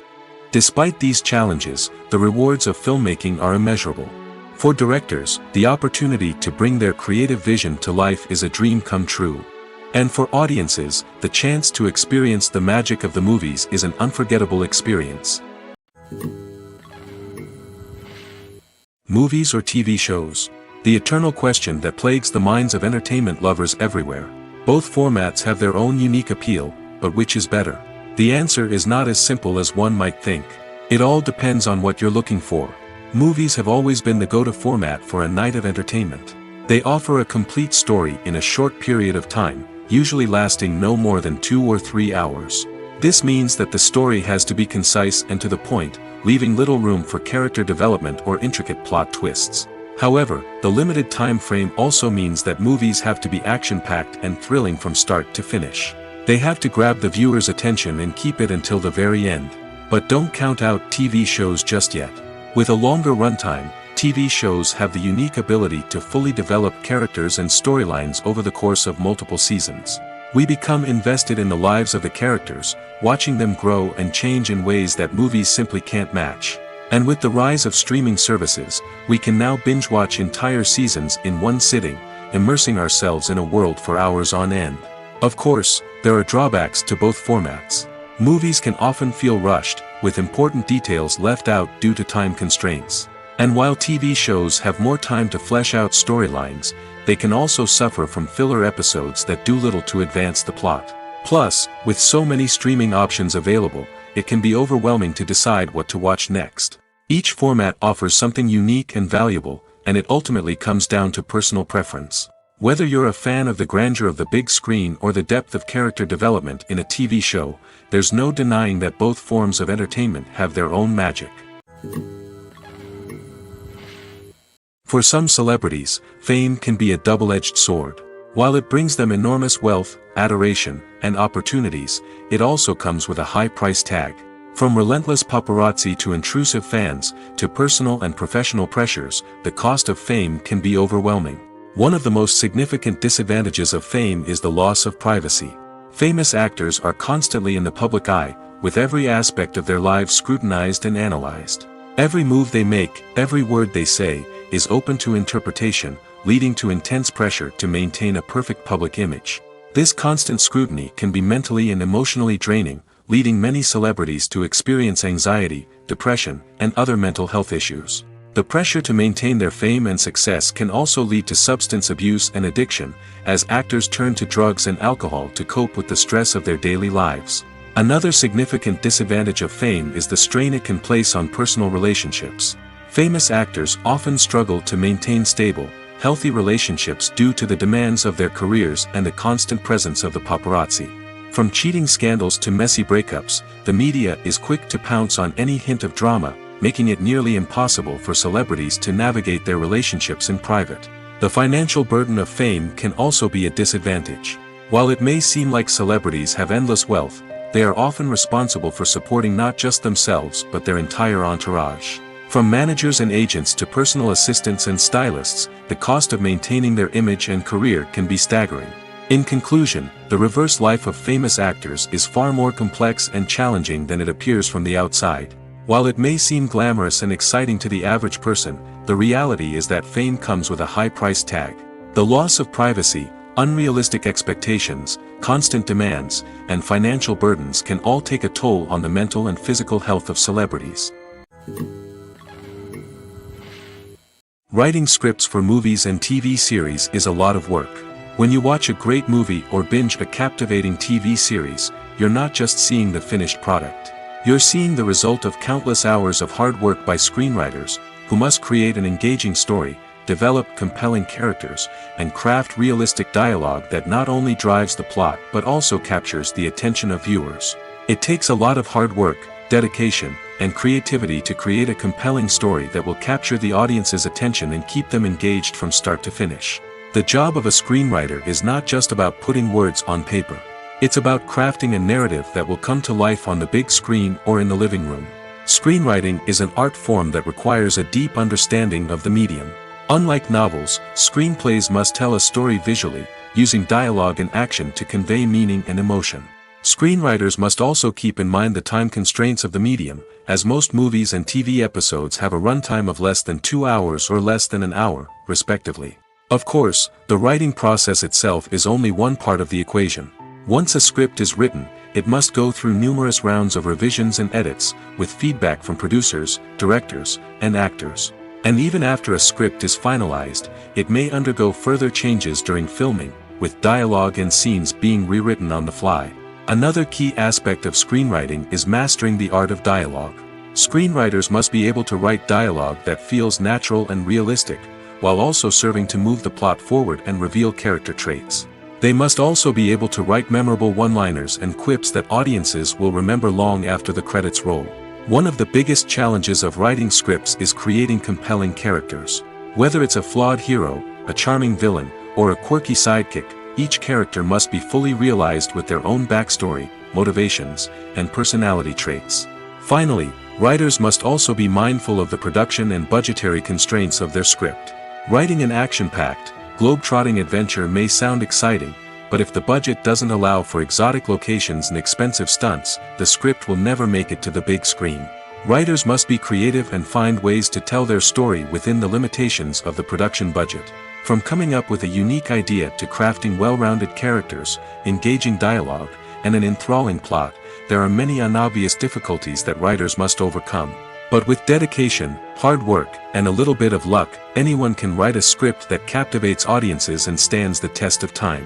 Despite these challenges, the rewards of filmmaking are immeasurable. For directors, the opportunity to bring their creative vision to life is a dream come true. And for audiences, the chance to experience the magic of the movies is an unforgettable experience. Movies or TV shows? The eternal question that plagues the minds of entertainment lovers everywhere. Both formats have their own unique appeal, but which is better? The answer is not as simple as one might think. It all depends on what you're looking for. Movies have always been the go-to format for a night of entertainment. They offer a complete story in a short period of time, usually lasting no more than 2 or 3 hours. This means that the story has to be concise and to the point, leaving little room for character development or intricate plot twists. However, the limited time frame also means that movies have to be action-packed and thrilling from start to finish. They have to grab the viewer's attention and keep it until the very end. But don't count out TV shows just yet. With a longer runtime, TV shows have the unique ability to fully develop characters and storylines over the course of multiple seasons. We become invested in the lives of the characters, watching them grow and change in ways that movies simply can't match. And with the rise of streaming services, we can now binge-watch entire seasons in one sitting, immersing ourselves in a world for hours on end. Of course, there are drawbacks to both formats. Movies can often feel rushed, with important details left out due to time constraints. And while TV shows have more time to flesh out storylines, they can also suffer from filler episodes that do little to advance the plot. Plus, with so many streaming options available, it can be overwhelming to decide what to watch next. Each format offers something unique and valuable, and it ultimately comes down to personal preference. Whether you're a fan of the grandeur of the big screen or the depth of character development in a TV show, there's no denying that both forms of entertainment have their own magic. For some celebrities, fame can be a double-edged sword. While it brings them enormous wealth, adoration, and opportunities, it also comes with a high price tag. From relentless paparazzi to intrusive fans, to personal and professional pressures, the cost of fame can be overwhelming. One of the most significant disadvantages of fame is the loss of privacy. Famous actors are constantly in the public eye, with every aspect of their lives scrutinized and analyzed. Every move they make, every word they say, is open to interpretation, leading to intense pressure to maintain a perfect public image. This constant scrutiny can be mentally and emotionally draining, leading many celebrities to experience anxiety, depression, and other mental health issues. The pressure to maintain their fame and success can also lead to substance abuse and addiction, as actors turn to drugs and alcohol to cope with the stress of their daily lives. Another significant disadvantage of fame is the strain it can place on personal relationships. Famous actors often struggle to maintain stable, healthy relationships due to the demands of their careers and the constant presence of the paparazzi. From cheating scandals to messy breakups, the media is quick to pounce on any hint of drama, making it nearly impossible for celebrities to navigate their relationships in private. The financial burden of fame can also be a disadvantage. While it may seem like celebrities have endless wealth, they are often responsible for supporting not just themselves but their entire entourage. From managers and agents to personal assistants and stylists, the cost of maintaining their image and career can be staggering. In conclusion, the reverse life of famous actors is far more complex and challenging than it appears from the outside. While it may seem glamorous and exciting to the average person, the reality is that fame comes with a high price tag. The loss of privacy, unrealistic expectations, constant demands, and financial burdens can all take a toll on the mental and physical health of celebrities. Writing scripts for movies and TV series is a lot of work. When you watch a great movie or binge a captivating TV series, you're not just seeing the finished product. You're seeing the result of countless hours of hard work by screenwriters, who must create an engaging story, develop compelling characters, and craft realistic dialogue that not only drives the plot but also captures the attention of viewers. It takes a lot of hard work, dedication, and creativity to create a compelling story that will capture the audience's attention and keep them engaged from start to finish. The job of a screenwriter is not just about putting words on paper. It's about crafting a narrative that will come to life on the big screen or in the living room. Screenwriting is an art form that requires a deep understanding of the medium. Unlike novels, screenplays must tell a story visually, using dialogue and action to convey meaning and emotion. Screenwriters must also keep in mind the time constraints of the medium, as most movies and TV episodes have a runtime of less than 2 hours or less than an hour, respectively. Of course, the writing process itself is only one part of the equation. Once a script is written, it must go through numerous rounds of revisions and edits, with feedback from producers, directors, and actors. And even after a script is finalized, it may undergo further changes during filming, with dialogue and scenes being rewritten on the fly. Another key aspect of screenwriting is mastering the art of dialogue. Screenwriters must be able to write dialogue that feels natural and realistic, while also serving to move the plot forward and reveal character traits. They must also be able to write memorable one-liners and quips that audiences will remember long after the credits roll. One of the biggest challenges of writing scripts is creating compelling characters. Whether it's a flawed hero, a charming villain, or a quirky sidekick, each character must be fully realized with their own backstory, motivations, and personality traits. Finally, writers must also be mindful of the production and budgetary constraints of their script. Writing an action-packed, globe-trotting adventure may sound exciting, but if the budget doesn't allow for exotic locations and expensive stunts, the script will never make it to the big screen. Writers must be creative and find ways to tell their story within the limitations of the production budget. From coming up with a unique idea to crafting well-rounded characters, engaging dialogue, and an enthralling plot, there are many unobvious difficulties that writers must overcome. But with dedication, hard work, and a little bit of luck, anyone can write a script that captivates audiences and stands the test of time.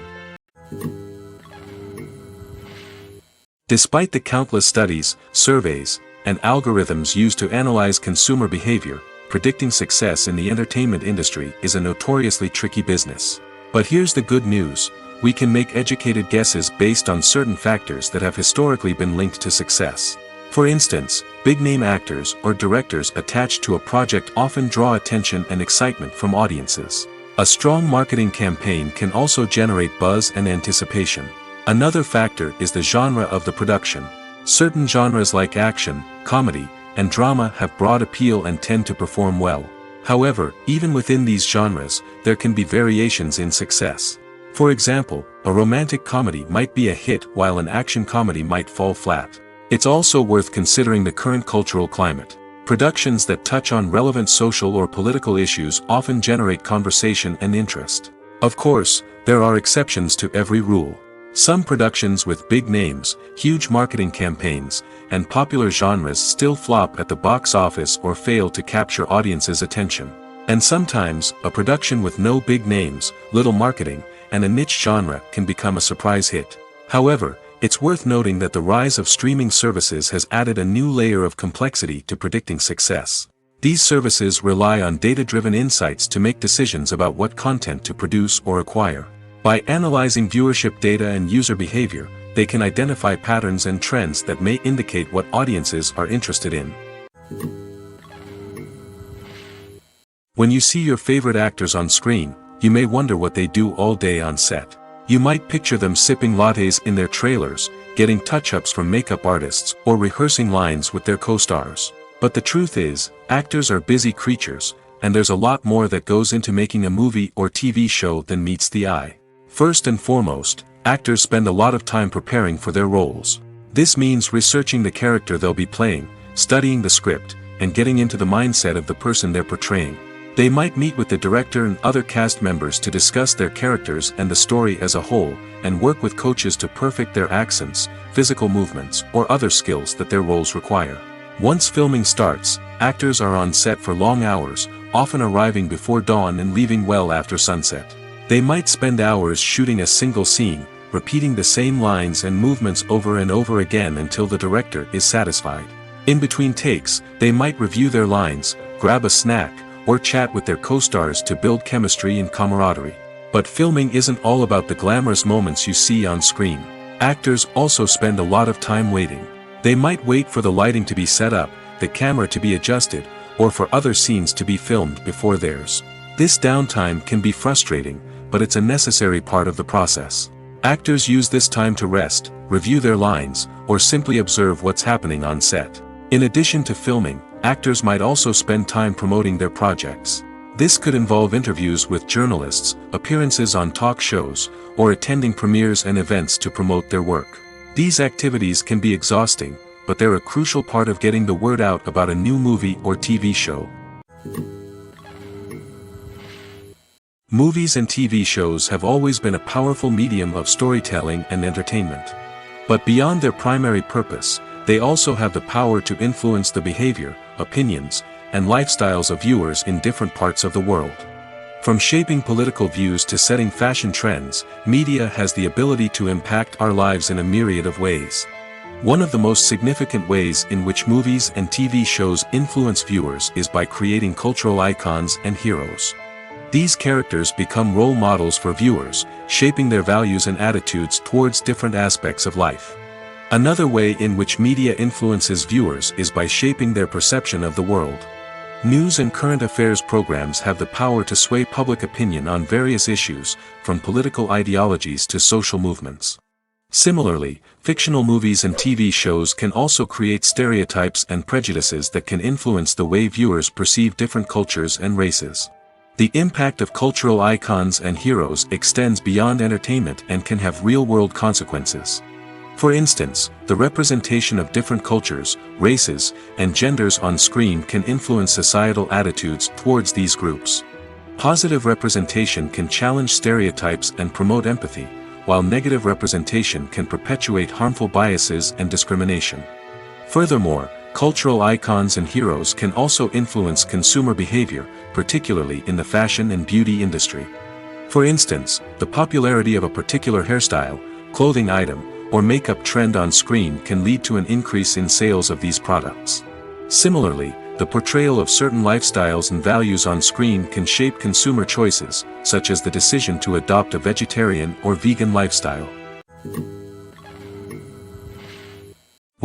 Despite the countless studies, surveys, and algorithms used to analyze consumer behavior, predicting success in the entertainment industry is a notoriously tricky business. But here's the good news: we can make educated guesses based on certain factors that have historically been linked to success. For instance, big-name actors or directors attached to a project often draw attention and excitement from audiences. A strong marketing campaign can also generate buzz and anticipation. Another factor is the genre of the production. Certain genres like action, comedy, and drama have broad appeal and tend to perform well. However, even within these genres, there can be variations in success. For example, a romantic comedy might be a hit while an action comedy might fall flat. It's also worth considering the current cultural climate. Productions that touch on relevant social or political issues often generate conversation and interest. Of course, there are exceptions to every rule. Some productions with big names, huge marketing campaigns, and popular genres still flop at the box office or fail to capture audiences' attention. And sometimes, a production with no big names, little marketing, and a niche genre can become a surprise hit. However, it's worth noting that the rise of streaming services has added a new layer of complexity to predicting success. These services rely on data-driven insights to make decisions about what content to produce or acquire. By analyzing viewership data and user behavior, they can identify patterns and trends that may indicate what audiences are interested in. When you see your favorite actors on screen, you may wonder what they do all day on set. You might picture them sipping lattes in their trailers, getting touch-ups from makeup artists, or rehearsing lines with their co-stars. But the truth is, actors are busy creatures, and there's a lot more that goes into making a movie or TV show than meets the eye. First and foremost, actors spend a lot of time preparing for their roles. This means researching the character they'll be playing, studying the script, and getting into the mindset of the person they're portraying. They might meet with the director and other cast members to discuss their characters and the story as a whole, and work with coaches to perfect their accents, physical movements, or other skills that their roles require. Once filming starts, actors are on set for long hours, often arriving before dawn and leaving well after sunset. They might spend hours shooting a single scene, repeating the same lines and movements over and over again until the director is satisfied. In between takes, they might review their lines, grab a snack, or chat with their co-stars to build chemistry and camaraderie. But filming isn't all about the glamorous moments you see on screen. Actors also spend a lot of time waiting. They might wait for the lighting to be set up, the camera to be adjusted, or for other scenes to be filmed before theirs. This downtime can be frustrating, but it's a necessary part of the process. Actors use this time to rest, review their lines, or simply observe what's happening on set. In addition to filming, actors might also spend time promoting their projects. This could involve interviews with journalists, appearances on talk shows, or attending premieres and events to promote their work. These activities can be exhausting, but they're a crucial part of getting the word out about a new movie or TV show. Movies and TV shows have always been a powerful medium of storytelling and entertainment. But beyond their primary purpose, they also have the power to influence the behavior, opinions, and lifestyles of viewers in different parts of the world. From shaping political views to setting fashion trends, media has the ability to impact our lives in a myriad of ways. One of the most significant ways in which movies and TV shows influence viewers is by creating cultural icons and heroes. These characters become role models for viewers, shaping their values and attitudes towards different aspects of life. Another way in which media influences viewers is by shaping their perception of the world. News and current affairs programs have the power to sway public opinion on various issues, from political ideologies to social movements. Similarly, fictional movies and TV shows can also create stereotypes and prejudices that can influence the way viewers perceive different cultures and races. The impact of cultural icons and heroes extends beyond entertainment and can have real-world consequences. For instance, the representation of different cultures, races, and genders on screen can influence societal attitudes towards these groups. Positive representation can challenge stereotypes and promote empathy, while negative representation can perpetuate harmful biases and discrimination. Furthermore, cultural icons and heroes can also influence consumer behavior, particularly in the fashion and beauty industry. For instance, the popularity of a particular hairstyle, clothing item, or makeup trend on screen can lead to an increase in sales of these products. Similarly, the portrayal of certain lifestyles and values on screen can shape consumer choices, such as the decision to adopt a vegetarian or vegan lifestyle.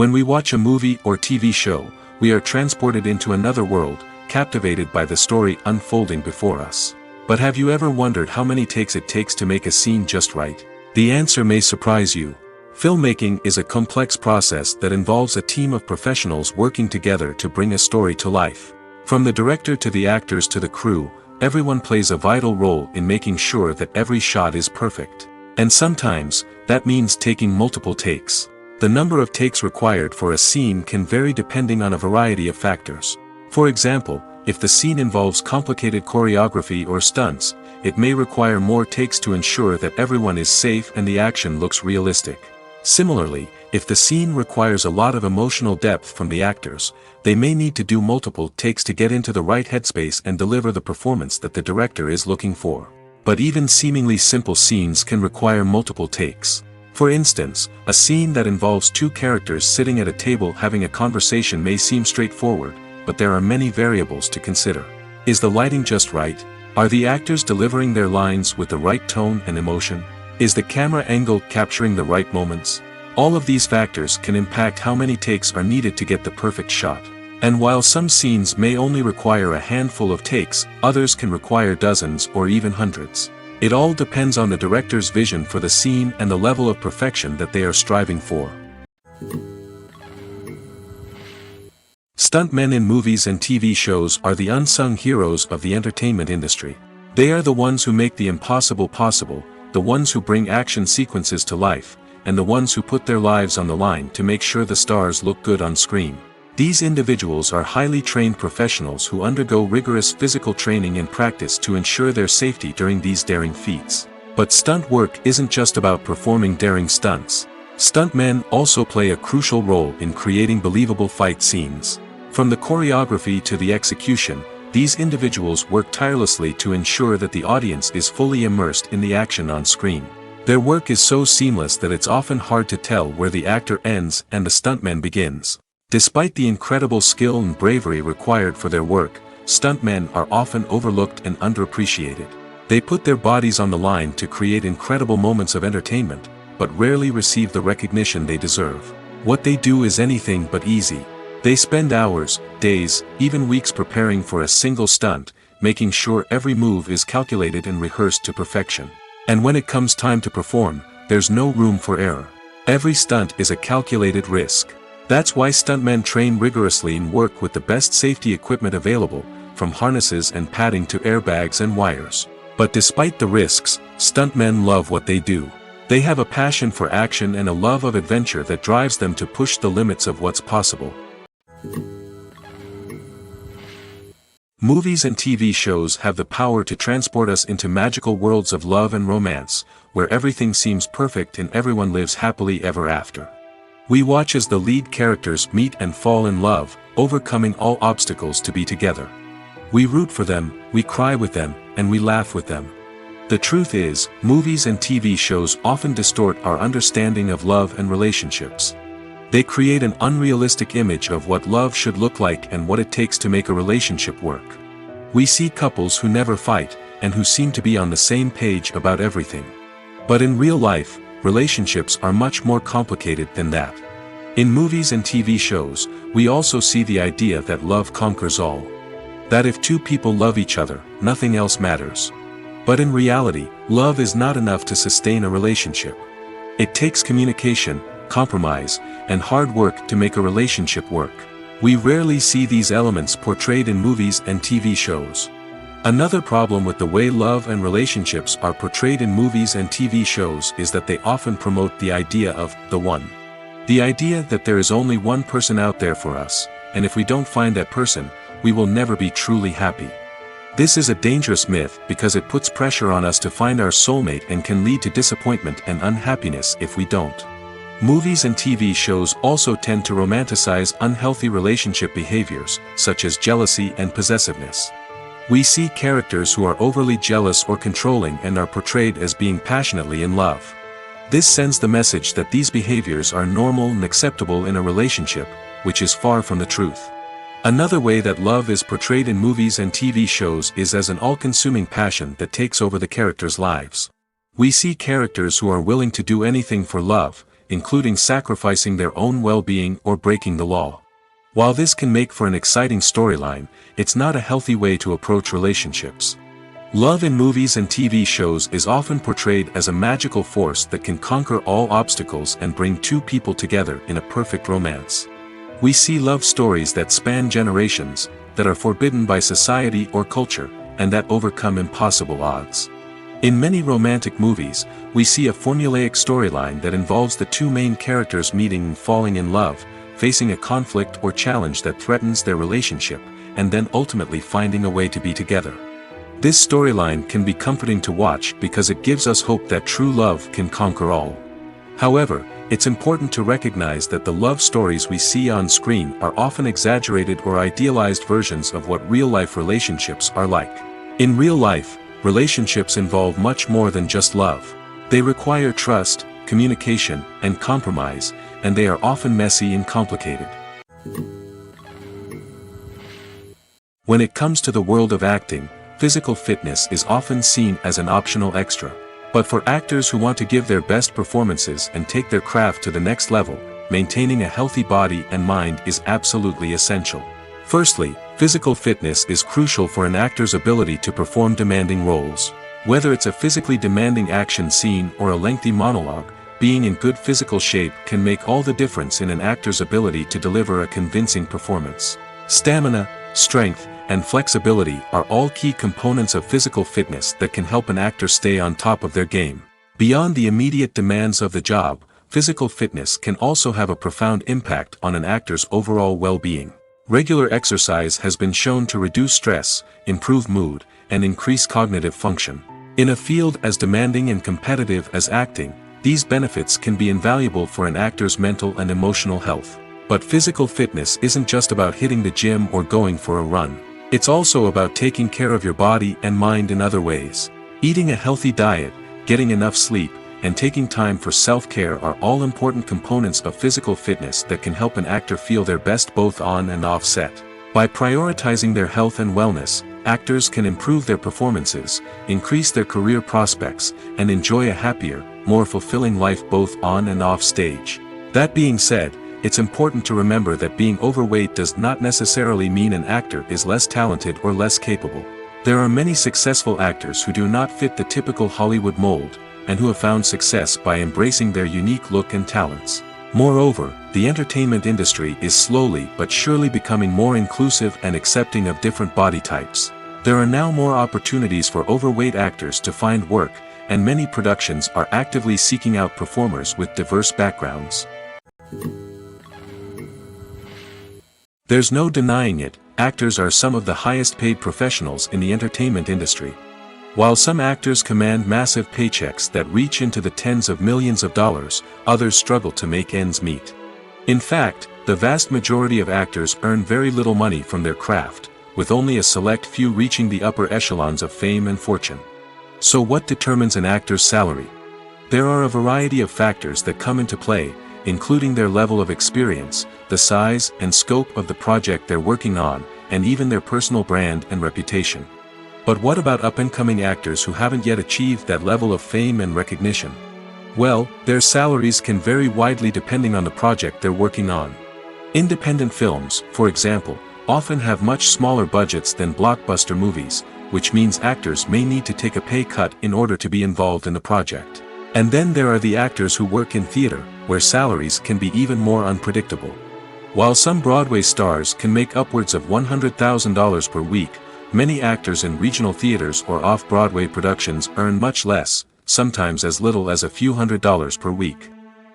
When we watch a movie or TV show, we are transported into another world, captivated by the story unfolding before us. But have you ever wondered how many takes it takes to make a scene just right? The answer may surprise you. Filmmaking is a complex process that involves a team of professionals working together to bring a story to life. From the director to the actors to the crew, everyone plays a vital role in making sure that every shot is perfect. And sometimes, that means taking multiple takes. The number of takes required for a scene can vary depending on a variety of factors. For example, if the scene involves complicated choreography or stunts, it may require more takes to ensure that everyone is safe and the action looks realistic. Similarly, if the scene requires a lot of emotional depth from the actors, they may need to do multiple takes to get into the right headspace and deliver the performance that the director is looking for. But even seemingly simple scenes can require multiple takes. For instance, a scene that involves two characters sitting at a table having a conversation may seem straightforward, but there are many variables to consider. Is the lighting just right? Are the actors delivering their lines with the right tone and emotion? Is the camera angle capturing the right moments? All of these factors can impact how many takes are needed to get the perfect shot. And while some scenes may only require a handful of takes, others can require dozens or even hundreds. It all depends on the director's vision for the scene and the level of perfection that they are striving for. Stuntmen in movies and TV shows are the unsung heroes of the entertainment industry. They are the ones who make the impossible possible, the ones who bring action sequences to life, and the ones who put their lives on the line to make sure the stars look good on screen. These individuals are highly trained professionals who undergo rigorous physical training and practice to ensure their safety during these daring feats. But stunt work isn't just about performing daring stunts. Stuntmen also play a crucial role in creating believable fight scenes. From the choreography to the execution, these individuals work tirelessly to ensure that the audience is fully immersed in the action on screen. Their work is so seamless that it's often hard to tell where the actor ends and the stuntman begins. Despite the incredible skill and bravery required for their work, stuntmen are often overlooked and underappreciated. They put their bodies on the line to create incredible moments of entertainment, but rarely receive the recognition they deserve. What they do is anything but easy. They spend hours, days, even weeks preparing for a single stunt, making sure every move is calculated and rehearsed to perfection. And when it comes time to perform, there's no room for error. Every stunt is a calculated risk. That's why stuntmen train rigorously and work with the best safety equipment available, from harnesses and padding to airbags and wires. But despite the risks, stuntmen love what they do. They have a passion for action and a love of adventure that drives them to push the limits of what's possible. Movies and TV shows have the power to transport us into magical worlds of love and romance, where everything seems perfect and everyone lives happily ever after. We watch as the lead characters meet and fall in love, overcoming all obstacles to be together. We root for them, we cry with them, and we laugh with them. The truth is, movies and TV shows often distort our understanding of love and relationships. They create an unrealistic image of what love should look like and what it takes to make a relationship work. We see couples who never fight, and who seem to be on the same page about everything. But in real life, relationships are much more complicated than that. In movies and TV shows, we also see the idea that love conquers all. That if two people love each other, nothing else matters. But in reality, love is not enough to sustain a relationship. It takes communication, compromise, and hard work to make a relationship work. We rarely see these elements portrayed in movies and TV shows. Another problem with the way love and relationships are portrayed in movies and TV shows is that they often promote the idea of the one. The idea that there is only one person out there for us, and if we don't find that person, we will never be truly happy. This is a dangerous myth because it puts pressure on us to find our soulmate and can lead to disappointment and unhappiness if we don't. Movies and TV shows also tend to romanticize unhealthy relationship behaviors, such as jealousy and possessiveness. We see characters who are overly jealous or controlling and are portrayed as being passionately in love. This sends the message that these behaviors are normal and acceptable in a relationship, which is far from the truth. Another way that love is portrayed in movies and TV shows is as an all-consuming passion that takes over the characters' lives. We see characters who are willing to do anything for love, including sacrificing their own well-being or breaking the law. While this can make for an exciting storyline, it's not a healthy way to approach relationships. Love in movies and TV shows is often portrayed as a magical force that can conquer all obstacles and bring two people together in a perfect romance. We see love stories that span generations, that are forbidden by society or culture, and that overcome impossible odds. In many romantic movies, we see a formulaic storyline that involves the two main characters meeting and falling in love, facing a conflict or challenge that threatens their relationship, and then ultimately finding a way to be together. This storyline can be comforting to watch because it gives us hope that true love can conquer all. However, it's important to recognize that the love stories we see on screen are often exaggerated or idealized versions of what real-life relationships are like. In real life, relationships involve much more than just love. They require trust, communication, and compromise, and they are often messy and complicated. When it comes to the world of acting, physical fitness is often seen as an optional extra. But for actors who want to give their best performances and take their craft to the next level, maintaining a healthy body and mind is absolutely essential. Firstly, physical fitness is crucial for an actor's ability to perform demanding roles. Whether it's a physically demanding action scene or a lengthy monologue, being in good physical shape can make all the difference in an actor's ability to deliver a convincing performance. Stamina, strength, and flexibility are all key components of physical fitness that can help an actor stay on top of their game. Beyond the immediate demands of the job, physical fitness can also have a profound impact on an actor's overall well-being. Regular exercise has been shown to reduce stress, improve mood, and increase cognitive function. In a field as demanding and competitive as acting, these benefits can be invaluable for an actor's mental and emotional health. But physical fitness isn't just about hitting the gym or going for a run. It's also about taking care of your body and mind in other ways. Eating a healthy diet, getting enough sleep, and taking time for self-care are all important components of physical fitness that can help an actor feel their best both on and off set. By prioritizing their health and wellness, actors can improve their performances, increase their career prospects, and enjoy a happier, more fulfilling life both on and off stage. That being said, it's important to remember that being overweight does not necessarily mean an actor is less talented or less capable. There are many successful actors who do not fit the typical Hollywood mold, and who have found success by embracing their unique look and talents. Moreover, the entertainment industry is slowly but surely becoming more inclusive and accepting of different body types. There are now more opportunities for overweight actors to find work, and many productions are actively seeking out performers with diverse backgrounds. There's no denying it, actors are some of the highest paid professionals in the entertainment industry. While some actors command massive paychecks that reach into the tens of millions of dollars, others struggle to make ends meet. In fact, the vast majority of actors earn very little money from their craft, with only a select few reaching the upper echelons of fame and fortune. So what determines an actor's salary? There are a variety of factors that come into play, including their level of experience, the size and scope of the project they're working on, and even their personal brand and reputation. But what about up-and-coming actors who haven't yet achieved that level of fame and recognition? Well, their salaries can vary widely depending on the project they're working on. Independent films, for example, often have much smaller budgets than blockbuster movies, which means actors may need to take a pay cut in order to be involved in the project. And then there are the actors who work in theater, where salaries can be even more unpredictable. While some Broadway stars can make upwards of $100,000 per week, many actors in regional theaters or off-Broadway productions earn much less, sometimes as little as a few $100s per week.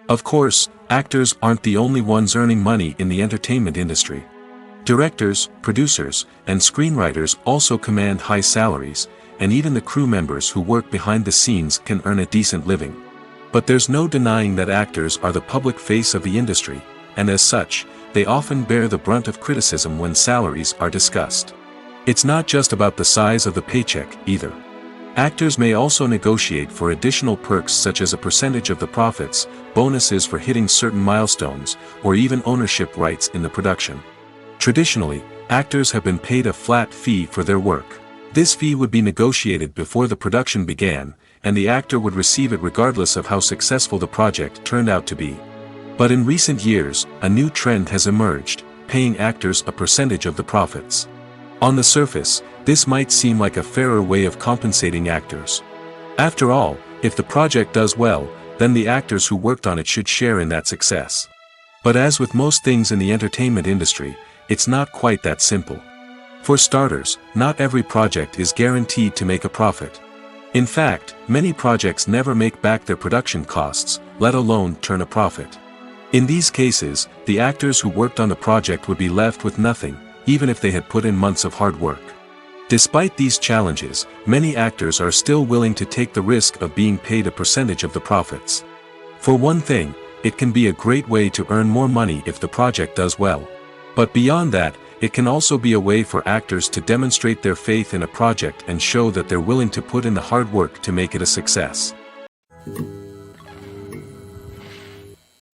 Of course, actors aren't the only ones earning money in the entertainment industry. Directors, producers, and screenwriters also command high salaries, and even the crew members who work behind the scenes can earn a decent living. But there's no denying that actors are the public face of the industry, and as such, they often bear the brunt of criticism when salaries are discussed. It's not just about the size of the paycheck, either. Actors may also negotiate for additional perks such as a percentage of the profits, bonuses for hitting certain milestones, or even ownership rights in the production. Traditionally, actors have been paid a flat fee for their work. This fee would be negotiated before the production began, and the actor would receive it regardless of how successful the project turned out to be. But in recent years, a new trend has emerged, paying actors a percentage of the profits. On the surface, this might seem like a fairer way of compensating actors. After all, if the project does well, then the actors who worked on it should share in that success. But as with most things in the entertainment industry, it's not quite that simple. For starters, not every project is guaranteed to make a profit. In fact, many projects never make back their production costs, let alone turn a profit. In these cases, the actors who worked on the project would be left with nothing, even if they had put in months of hard work. Despite these challenges, many actors are still willing to take the risk of being paid a percentage of the profits. For one thing, it can be a great way to earn more money if the project does well. But beyond that, it can also be a way for actors to demonstrate their faith in a project and show that they're willing to put in the hard work to make it a success.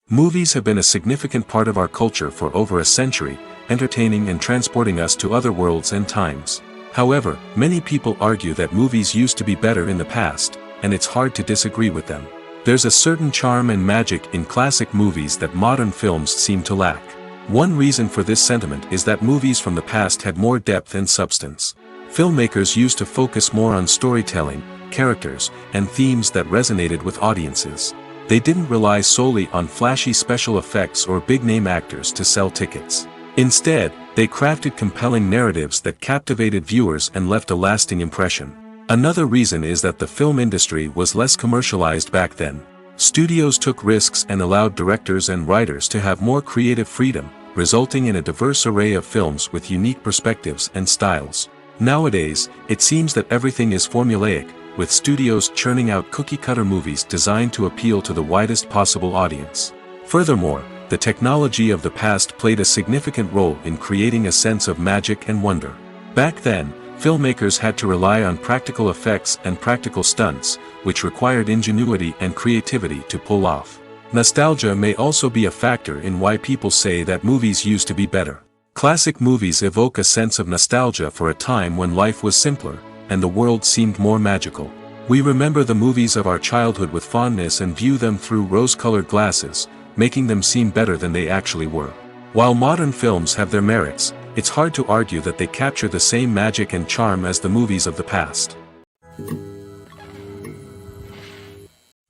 Movies have been a significant part of our culture for over a century, entertaining and transporting us to other worlds and times. However, many people argue that movies used to be better in the past, and it's hard to disagree with them. There's a certain charm and magic in classic movies that modern films seem to lack. One reason for this sentiment is that movies from the past had more depth and substance. Filmmakers used to focus more on storytelling, characters, and themes that resonated with audiences. They didn't rely solely on flashy special effects or big-name actors to sell tickets. Instead, they crafted compelling narratives that captivated viewers and left a lasting impression. Another reason is that the film industry was less commercialized back then. Studios took risks and allowed directors and writers to have more creative freedom, resulting in a diverse array of films with unique perspectives and styles. Nowadays, it seems that everything is formulaic, with studios churning out cookie-cutter movies designed to appeal to the widest possible audience. Furthermore, the technology of the past played a significant role in creating a sense of magic and wonder. Back then, filmmakers had to rely on practical effects and practical stunts, which required ingenuity and creativity to pull off. Nostalgia may also be a factor in why people say that movies used to be better. Classic movies evoke a sense of nostalgia for a time when life was simpler, and the world seemed more magical. We remember the movies of our childhood with fondness and view them through rose-colored glasses, making them seem better than they actually were. While modern films have their merits, it's hard to argue that they capture the same magic and charm as the movies of the past.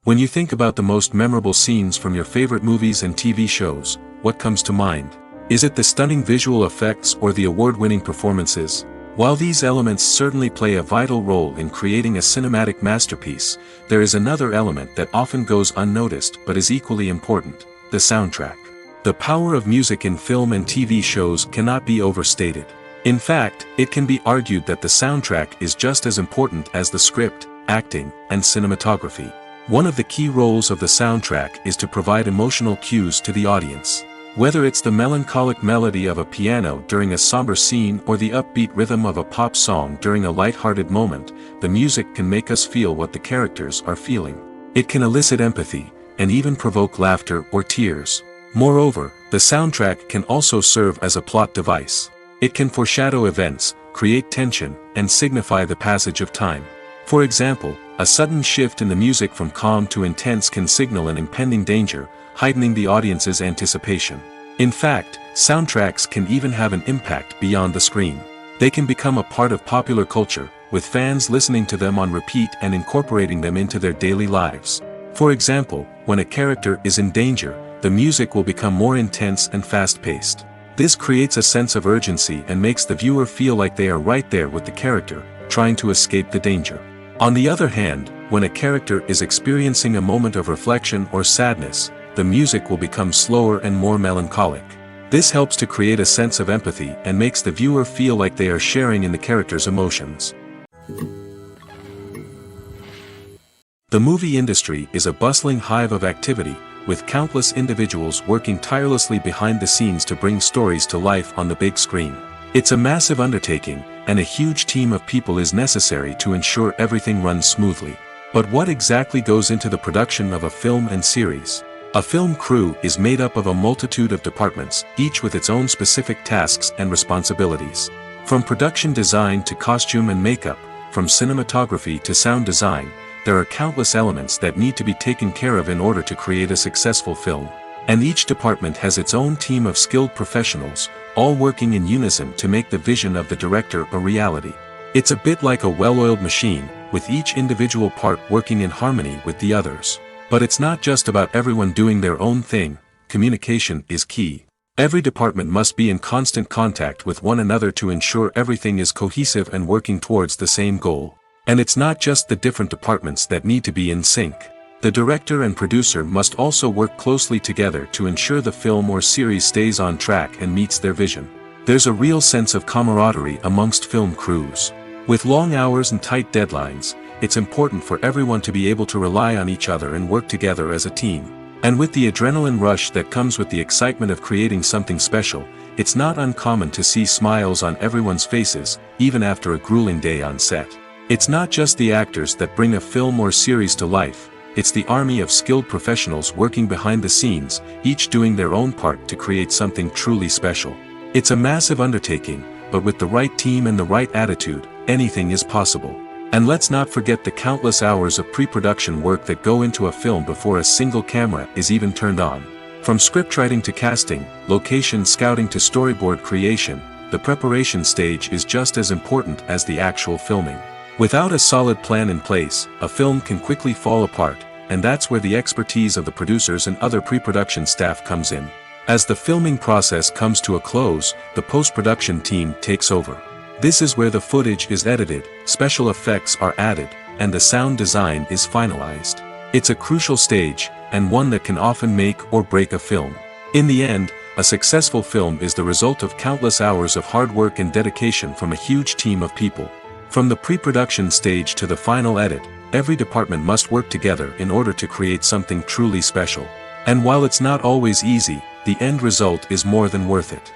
When you think about the most memorable scenes from your favorite movies and TV shows, what comes to mind? Is it the stunning visual effects or the award-winning performances? While these elements certainly play a vital role in creating a cinematic masterpiece, there is another element that often goes unnoticed but is equally important: the soundtrack. The power of music in film and TV shows cannot be overstated. In fact, it can be argued that the soundtrack is just as important as the script, acting, and cinematography. One of the key roles of the soundtrack is to provide emotional cues to the audience. Whether it's the melancholic melody of a piano during a somber scene or the upbeat rhythm of a pop song during a light-hearted moment, the music can make us feel what the characters are feeling. It can elicit empathy, and even provoke laughter or tears. Moreover, the soundtrack can also serve as a plot device. It can foreshadow events, create tension, and signify the passage of time. For example, a sudden shift in the music from calm to intense can signal an impending danger, heightening the audience's anticipation. In fact, soundtracks can even have an impact beyond the screen. They can become a part of popular culture, with fans listening to them on repeat and incorporating them into their daily lives. For example, when a character is in danger, the music will become more intense and fast-paced. This creates a sense of urgency and makes the viewer feel like they are right there with the character, trying to escape the danger. On the other hand, when a character is experiencing a moment of reflection or sadness, the music will become slower and more melancholic. This helps to create a sense of empathy and makes the viewer feel like they are sharing in the character's emotions. The movie industry is a bustling hive of activity, with countless individuals working tirelessly behind the scenes to bring stories to life on the big screen. It's a massive undertaking, and a huge team of people is necessary to ensure everything runs smoothly. But what exactly goes into the production of a film and series? A film crew is made up of a multitude of departments, each with its own specific tasks and responsibilities. From production design to costume and makeup, from cinematography to sound design, there are countless elements that need to be taken care of in order to create a successful film. And each department has its own team of skilled professionals, all working in unison to make the vision of the director a reality. It's a bit like a well-oiled machine, with each individual part working in harmony with the others. But it's not just about everyone doing their own thing. Communication is key. Every department must be in constant contact with one another to ensure everything is cohesive and working towards the same goal. And it's not just the different departments that need to be in sync. The director and producer must also work closely together to ensure the film or series stays on track and meets their vision. There's a real sense of camaraderie amongst film crews. With long hours and tight deadlines, it's important for everyone to be able to rely on each other and work together as a team. And with the adrenaline rush that comes with the excitement of creating something special, it's not uncommon to see smiles on everyone's faces, even after a grueling day on set. It's not just the actors that bring a film or series to life, it's the army of skilled professionals working behind the scenes, each doing their own part to create something truly special. It's a massive undertaking, but with the right team and the right attitude, anything is possible. And let's not forget the countless hours of pre-production work that go into a film before a single camera is even turned on. From scriptwriting to casting, location scouting to storyboard creation, the preparation stage is just as important as the actual filming. Without a solid plan in place, a film can quickly fall apart, and that's where the expertise of the producers and other pre-production staff comes in. As the filming process comes to a close, the post-production team takes over. This is where the footage is edited, special effects are added, and the sound design is finalized. It's a crucial stage, and one that can often make or break a film. In the end, a successful film is the result of countless hours of hard work and dedication from a huge team of people. From the pre-production stage to the final edit, every department must work together in order to create something truly special. And while it's not always easy, the end result is more than worth it.